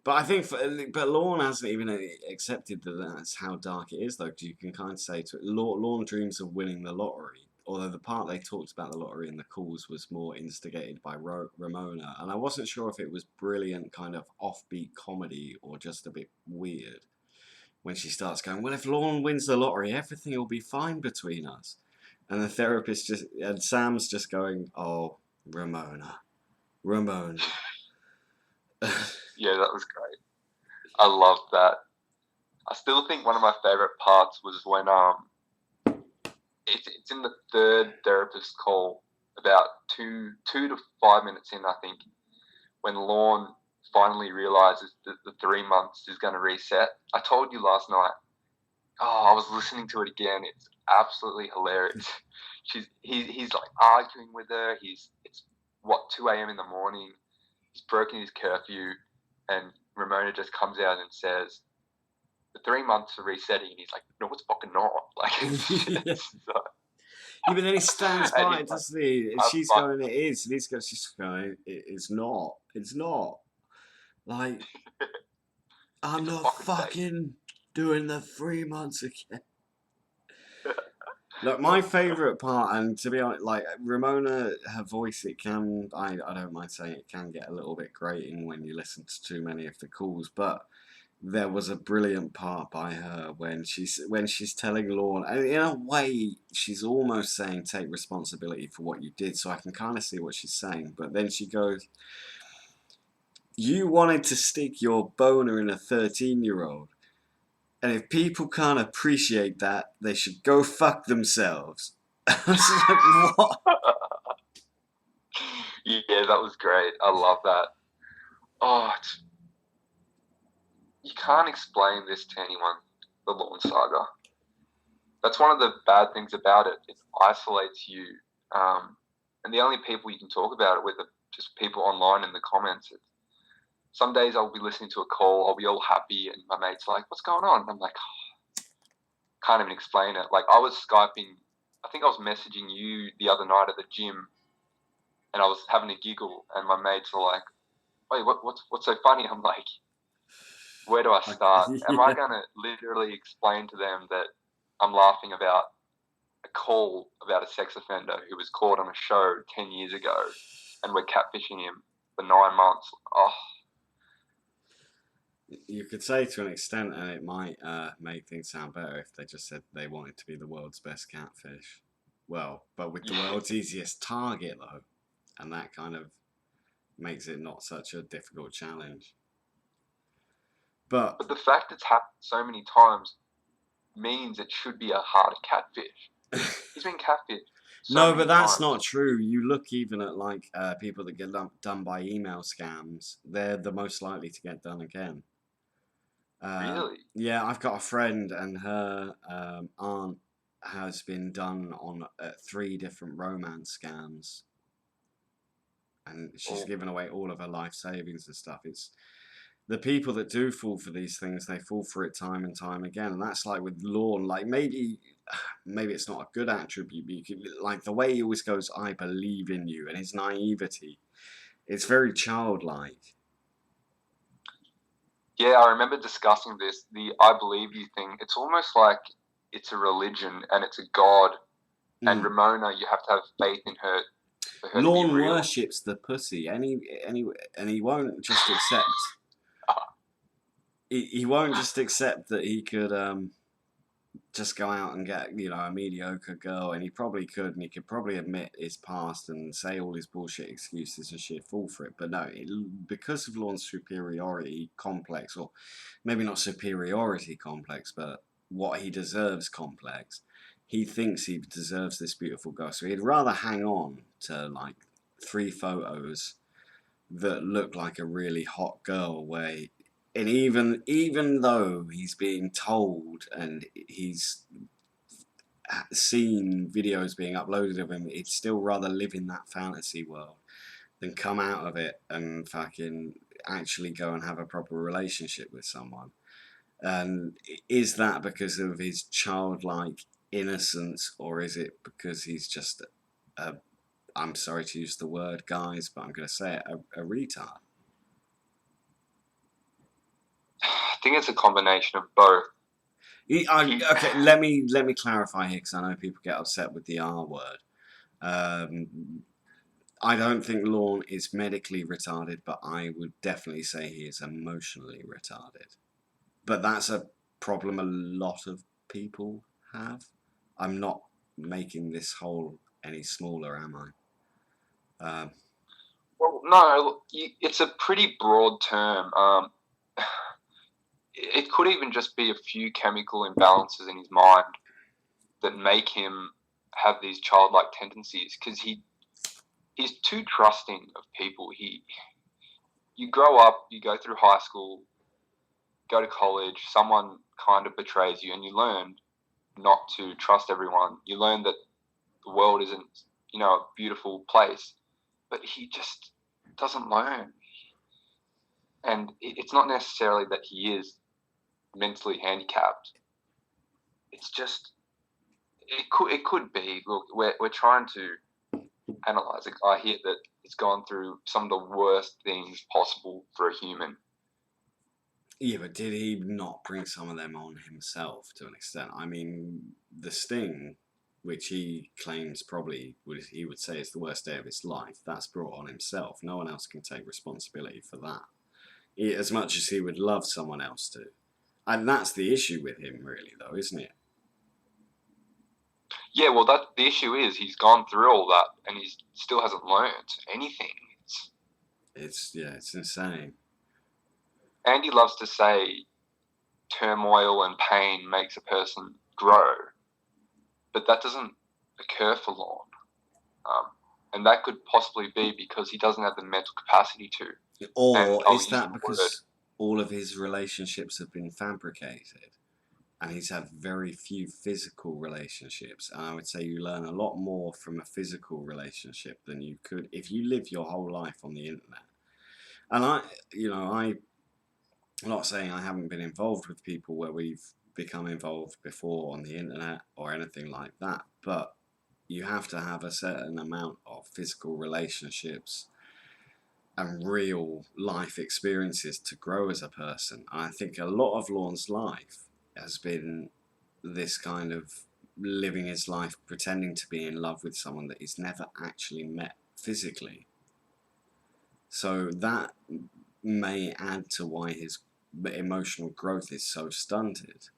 But I think, but Lorne hasn't even accepted that that's how dark it is, though. Because you can kind of say to it, Lorne dreams of winning the lottery. Although the part they talked about the lottery in the calls was more instigated by Ramona, and I wasn't sure if it was brilliant kind of offbeat comedy or just a bit weird. When she starts going, well, if Lorne wins the lottery, everything will be fine between us. And the therapist and Sam's just going, oh, Ramona. Yeah, that was great. I loved that. I still think one of my favorite parts was when it's in the third therapist call, about two to 5 minutes in, I think, when Lorne finally realizes that the 3 months is going to reset. I told you last night. Oh, I was listening to it again. It's absolutely hilarious. He's like arguing with her. It's what 2 a.m. in the morning. He's broken his curfew, and Ramona just comes out and says, "The 3 months are resetting." And he's like, "No, it's fucking not." Like, Yeah, but then he stands by it, like, doesn't he? And she's going, it is. And she's going, it's not. It's not. Like, I'm not fucking doing the 3 months again. Look, my favourite part, and to be honest, like Ramona, her voice, it can, I don't mind saying it can get a little bit grating when you listen to too many of the calls, but there was a brilliant part by her when she's telling Lorne, and in a way, she's almost saying take responsibility for what you did, so I can kind of see what she's saying, but then she goes, you wanted to stick your boner in a 13-year-old. And if people can't appreciate that, they should go fuck themselves. I was like, what? Yeah, that was great. I love that. Oh, you can't explain this to anyone, the Lorne saga. That's one of the bad things about it. It isolates you. And the only people you can talk about it with are just people online in the comments. Some days I'll be listening to a call, I'll be all happy, and my mate's like, what's going on? And I'm like, oh, can't even explain it. Like, I was Skyping, I think I was messaging you the other night at the gym, and I was having a giggle, and my mates are like, wait, what's so funny? I'm like, where do I start? Yeah. Am I going to literally explain to them that I'm laughing about a call about a sex offender who was caught on a show 10 years ago, and we're catfishing him for 9 months? Oh, You could say to an extent, and it might make things sound better if they just said they wanted to be the world's best catfish. Well, but with the world's easiest target, though. And that kind of makes it not such a difficult challenge. But the fact it's happened so many times means it should be a harder catfish. He's been catfished. No, but that's not true. You look even at like people that get done by email scams, they're the most likely to get done again. Really? Yeah, I've got a friend, and her aunt has been done on 3 different romance scams, and she's given away all of her life savings and stuff. It's the people that do fall for these things, they fall for it time and time again, and that's like with Lorne. Like maybe it's not a good attribute, but you could, like the way he always goes, "I believe in you," and his naivety. It's very childlike. Yeah, I remember discussing this, the I believe you thing. It's almost like it's a religion and it's a god. And Ramona, you have to have faith in her for her Lorne to be real. worships the pussy, and he won't just accept. He won't just accept that he could just go out and get, a mediocre girl, and he probably could, and he could probably admit his past and say all his bullshit excuses and shit, fall for it. But no, because of Lorne's superiority complex, or maybe not superiority complex, but what he deserves complex, he thinks he deserves this beautiful girl. So he'd rather hang on to like 3 photos that look like a really hot girl, and even though he's being told and he's seen videos being uploaded of him, he'd still rather live in that fantasy world than come out of it and fucking actually go and have a proper relationship with someone. And is that because of his childlike innocence, or is it because he's just a I'm sorry to use the word, guys, but I'm going to say it, a retard. I think it's a combination of both. Okay, let me clarify here, because I know people get upset with the R word. I don't think Lorne is medically retarded, but I would definitely say he is emotionally retarded. But that's a problem a lot of people have. I'm not making this hole any smaller, am I? Well, no, it's a pretty broad term. It could even just be a few chemical imbalances in his mind that make him have these childlike tendencies, because he's too trusting of people. You grow up, you go through high school, go to college, someone kind of betrays you, and you learn not to trust everyone. You learn that the world isn't, a beautiful place, but he just doesn't learn. And it's not necessarily that he is mentally handicapped. It's just, it could be. Look, we're trying to analyze a guy here that has gone through some of the worst things possible for a human. Yeah, but did he not bring some of them on himself to an extent? I mean, the Sting, which he claims probably he would say is the worst day of his life, that's brought on himself. No one else can take responsibility for that, as much as he would love someone else to. And that's the issue with him, really, though, isn't it? Yeah, well, the issue is he's gone through all that and he still hasn't learned anything. It's insane. Andy loves to say turmoil and pain makes a person grow, but that doesn't occur for Lorne. And that could possibly be because he doesn't have the mental capacity to. Or is that because all of his relationships have been fabricated? And he's had very few physical relationships. And I would say you learn a lot more from a physical relationship than you could if you live your whole life on the internet. And I'm not saying I haven't been involved with people where we've become involved before on the internet or anything like that, but you have to have a certain amount of physical relationships and real life experiences to grow as a person. And I think a lot of Lorne's life has been this kind of living his life pretending to be in love with someone that he's never actually met physically. So that may add to why his emotional growth is so stunted.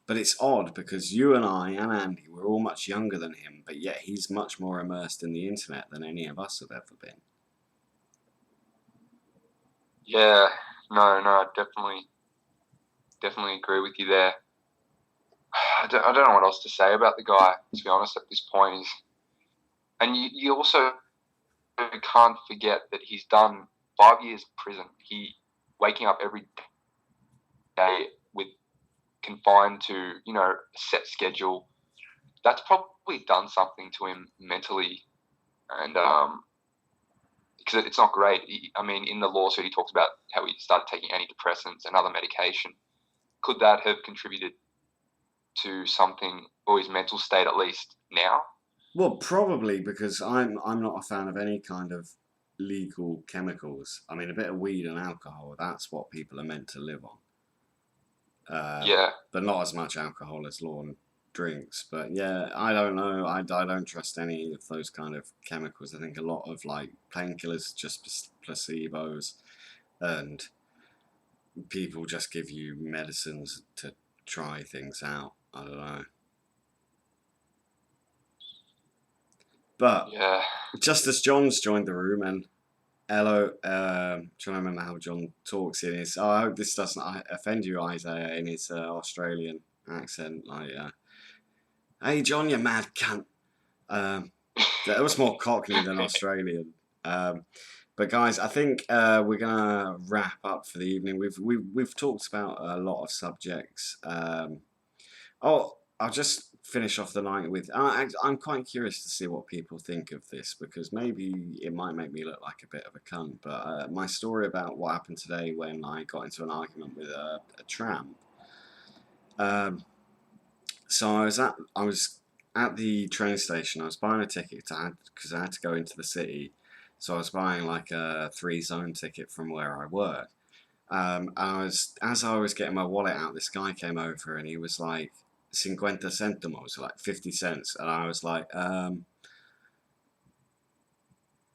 But it's odd because you and I and Andy, we're all much younger than him, but yet he's much more immersed in the internet than any of us have ever been. Yeah, no, I definitely agree with you there. I don't know what else to say about the guy, to be honest, at this point. And you also can't forget that he's done 5 years in prison. He waking up every day with confined to, a set schedule. That's probably done something to him mentally. And because it's not great. In the lawsuit, he talks about how he started taking antidepressants and other medication. Could that have contributed to something, or his mental state at least now? Well, probably, because I'm not a fan of any kind of legal chemicals. I mean, a bit of weed and alcohol, that's what people are meant to live on. Yeah. But not as much alcohol as Lorne drinks. But yeah, I don't know. I don't trust any of those kind of chemicals. I think a lot of painkillers just placebos, and people just give you medicines to try things out. I don't know. But yeah. Justice John's joined the room, and hello. Trying to remember how John talks in his. Oh, I hope this doesn't offend you, Isaiah, in his Australian accent. Hey John, you mad cunt. That was more Cockney than Australian. But guys, I think we're gonna wrap up for the evening. We've talked about a lot of subjects. I'll just finish off the night with. I'm quite curious to see what people think of this, because maybe it might make me look like a bit of a cunt. But my story about what happened today when I got into an argument with a tramp. So I was at the train station. I was buying a ticket because I had to go into the city, so I was buying like a 3-zone ticket from where I work. As I was getting my wallet out, this guy came over and he was like 50 centimos, like 50 cents, and I was like,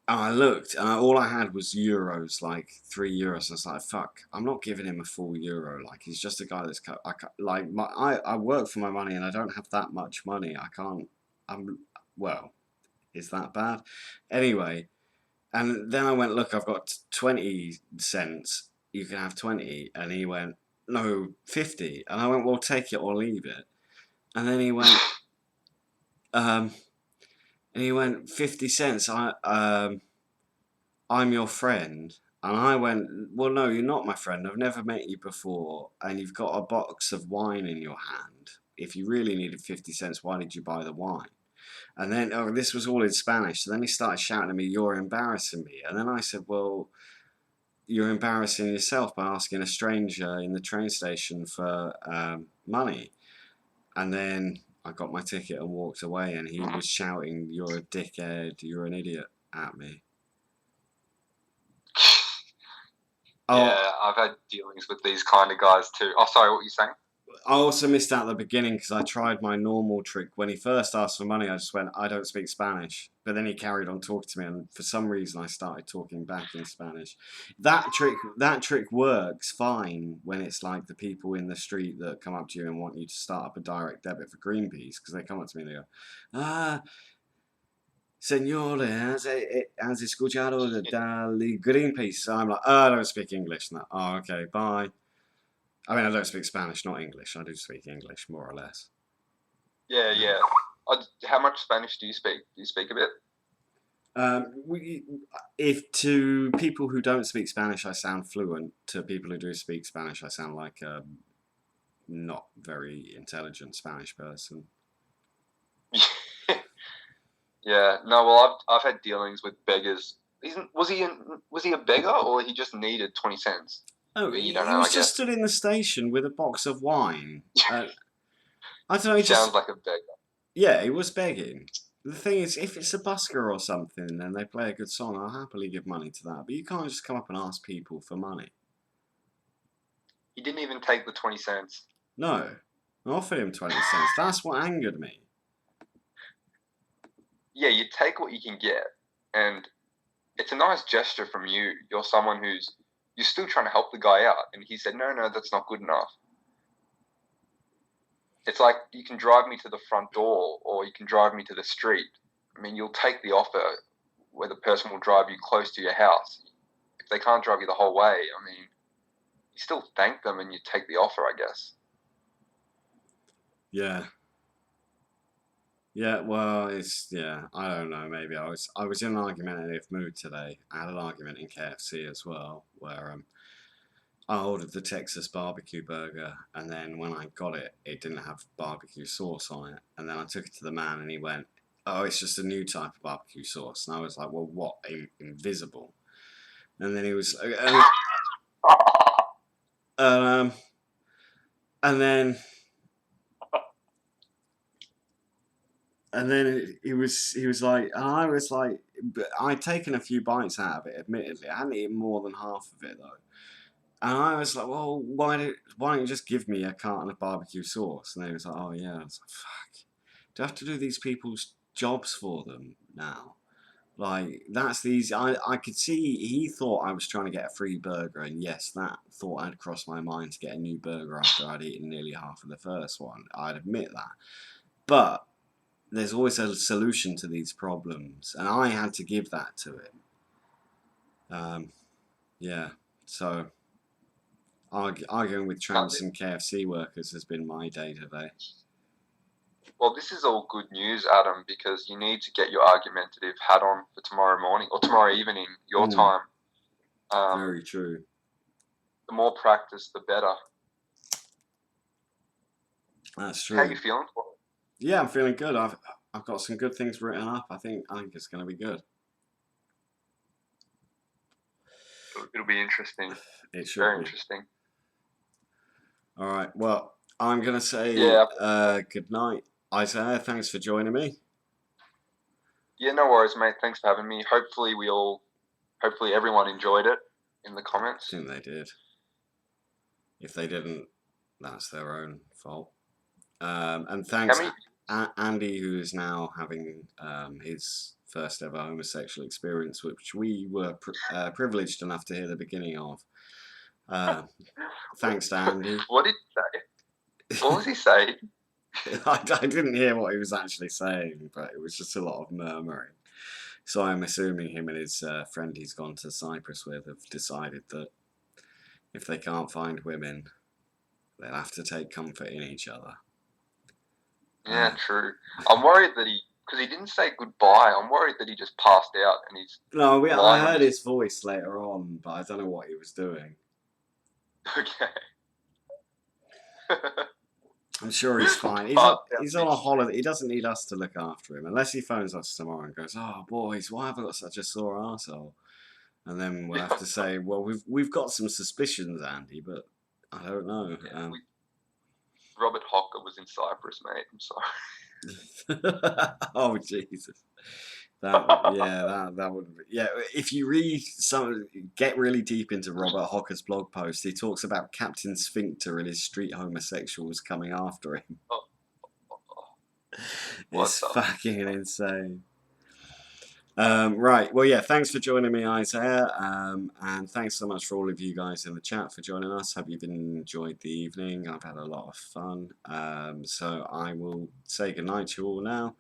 and I looked, and all I had was euros, like €3. I was like, "Fuck! I'm not giving him a full euro. Like he's just a guy that's I work for my money, and I don't have that much money. I can't. I'm well. Is that bad? Anyway, and then I went, look, I've got 20 cents. You can have 20, and he went, no, 50, and I went, well, take it or leave it. And then he went, and he went 50 cents. I'm your friend. And I went, well, no, you're not my friend. I've never met you before. And you've got a box of wine in your hand. If you really needed 50 cents, why did you buy the wine? And then, oh, this was all in Spanish. So then he started shouting at me, you're embarrassing me. And then I said, well, you're embarrassing yourself by asking a stranger in the train station for money. And then I got my ticket and walked away, and he was shouting, you're a dickhead, you're an idiot, at me. Yeah, I've had dealings with these kind of guys too. Oh, sorry, what were you saying? I also missed out the beginning because I tried my normal trick. When he first asked for money, I just went, I don't speak Spanish. But then he carried on talking to me, and for some reason I started talking back in Spanish. That trick works fine when it's like the people in the street that come up to you and want you to start up a direct debit for Greenpeace, because they come up to me and they go, Señor, has escuchado de Greenpeace? So I'm like, I don't speak English. No. Oh, okay, bye. I mean, I don't speak Spanish, not English. I do speak English, more or less. Yeah, yeah. How much Spanish do you speak? Do you speak a bit? If to people who don't speak Spanish, I sound fluent. To people who do speak Spanish, I sound like a not very intelligent Spanish person. Yeah. No. Well, I've had dealings with beggars. Was he a beggar, or he just needed 20 cents? Oh, You he don't know, was I just guess. stood in the station with a box of wine. I don't know. He Sounds just like a beggar. yeah, he was begging. The thing is, if it's a busker or something and they play a good song, I'll happily give money to that. But you can't just come up and ask people for money. He didn't even take the 20 cents. No, I offered him 20 cents. That's what angered me. Yeah, you take what you can get, and it's a nice gesture from you. You're someone you're still trying to help the guy out, and he said, no, that's not good enough. It's like, you can drive me to the front door, or you can drive me to the street. I mean, you'll take the offer where the person will drive you close to your house. If they can't drive you the whole way, I mean, you still thank them and you take the offer, I guess. Yeah. Yeah, well, I don't know, maybe I was in an argumentative mood today. I had an argument in KFC as well, where I ordered the Texas barbecue burger, and then when I got it, it didn't have barbecue sauce on it. And then I took it to the man, and he went, oh, it's just a new type of barbecue sauce. And I was like, well, what? Invisible? And then he was, and then he was like, and I was like, but I'd taken a few bites out of it, admittedly. I hadn't eaten more than half of it, though. And I was like, well, why don't you just give me a carton of barbecue sauce? And he was like, oh, yeah. I was like, fuck. Do I have to do these people's jobs for them now? Like, that's these. I could see he thought I was trying to get a free burger. And yes, that thought had crossed my mind to get a new burger after I'd eaten nearly half of the first one. I'd admit that. But there's always a solution to these problems. And I had to give that to him. Yeah. So arguing with tramps and KFC workers has been my day today. Well, this is all good news, Adam, because you need to get your argumentative hat on for tomorrow morning or tomorrow evening, your time. Very true. The more practice, the better. That's true. How are you feeling? Yeah, I'm feeling good. I've got some good things written up. I think it's going to be good. It'll be interesting. It should Very be. interesting. All right. Well, I'm going to say good night. Isaiah, thanks for joining me. Yeah, no worries, mate. Thanks for having me. Hopefully everyone enjoyed it in the I comments. think they did. If they didn't, that's their own fault. And thanks, Andy, who is now having his first ever homosexual experience, which we were privileged enough to hear the beginning of. Thanks to Andy. What did he say? What was he saying? I didn't hear what he was actually saying, but it was just a lot of murmuring. So I'm assuming him and his friend he's gone to Cyprus with have decided that if they can't find women, they'll have to take comfort in each other. Yeah, true. I'm worried that because he didn't say goodbye, I'm worried that he just passed out and he's... No, I heard his voice later on, but I don't know what he was doing. Okay. I'm sure he's fine. He's on a holiday. He doesn't need us to look after him unless he phones us tomorrow and goes, "Oh, boys, why have I got such a sore arsehole?" And then we'll have to say, "Well, we've got some suspicions, Andy, but I don't know." Yeah, Robert Hocker was in Cyprus, mate. I'm sorry. Oh Jesus. That would be, yeah. If you get really deep into Robert Hocker's blog post, he talks about Captain Sphincter and his street homosexuals coming after him. It's fucking insane. Right, well, yeah, thanks for joining me, Isaiah, and thanks so much for all of you guys in the chat for joining us. Hope you've enjoyed the evening. I've had a lot of fun, so I will say goodnight to you all now.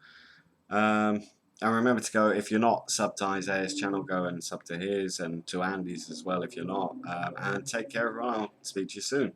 And remember to go, if you're not subbed to Isaiah's channel, go and sub to his, and to Andy's as well if you're not. And take care, everyone. I'll speak to you soon.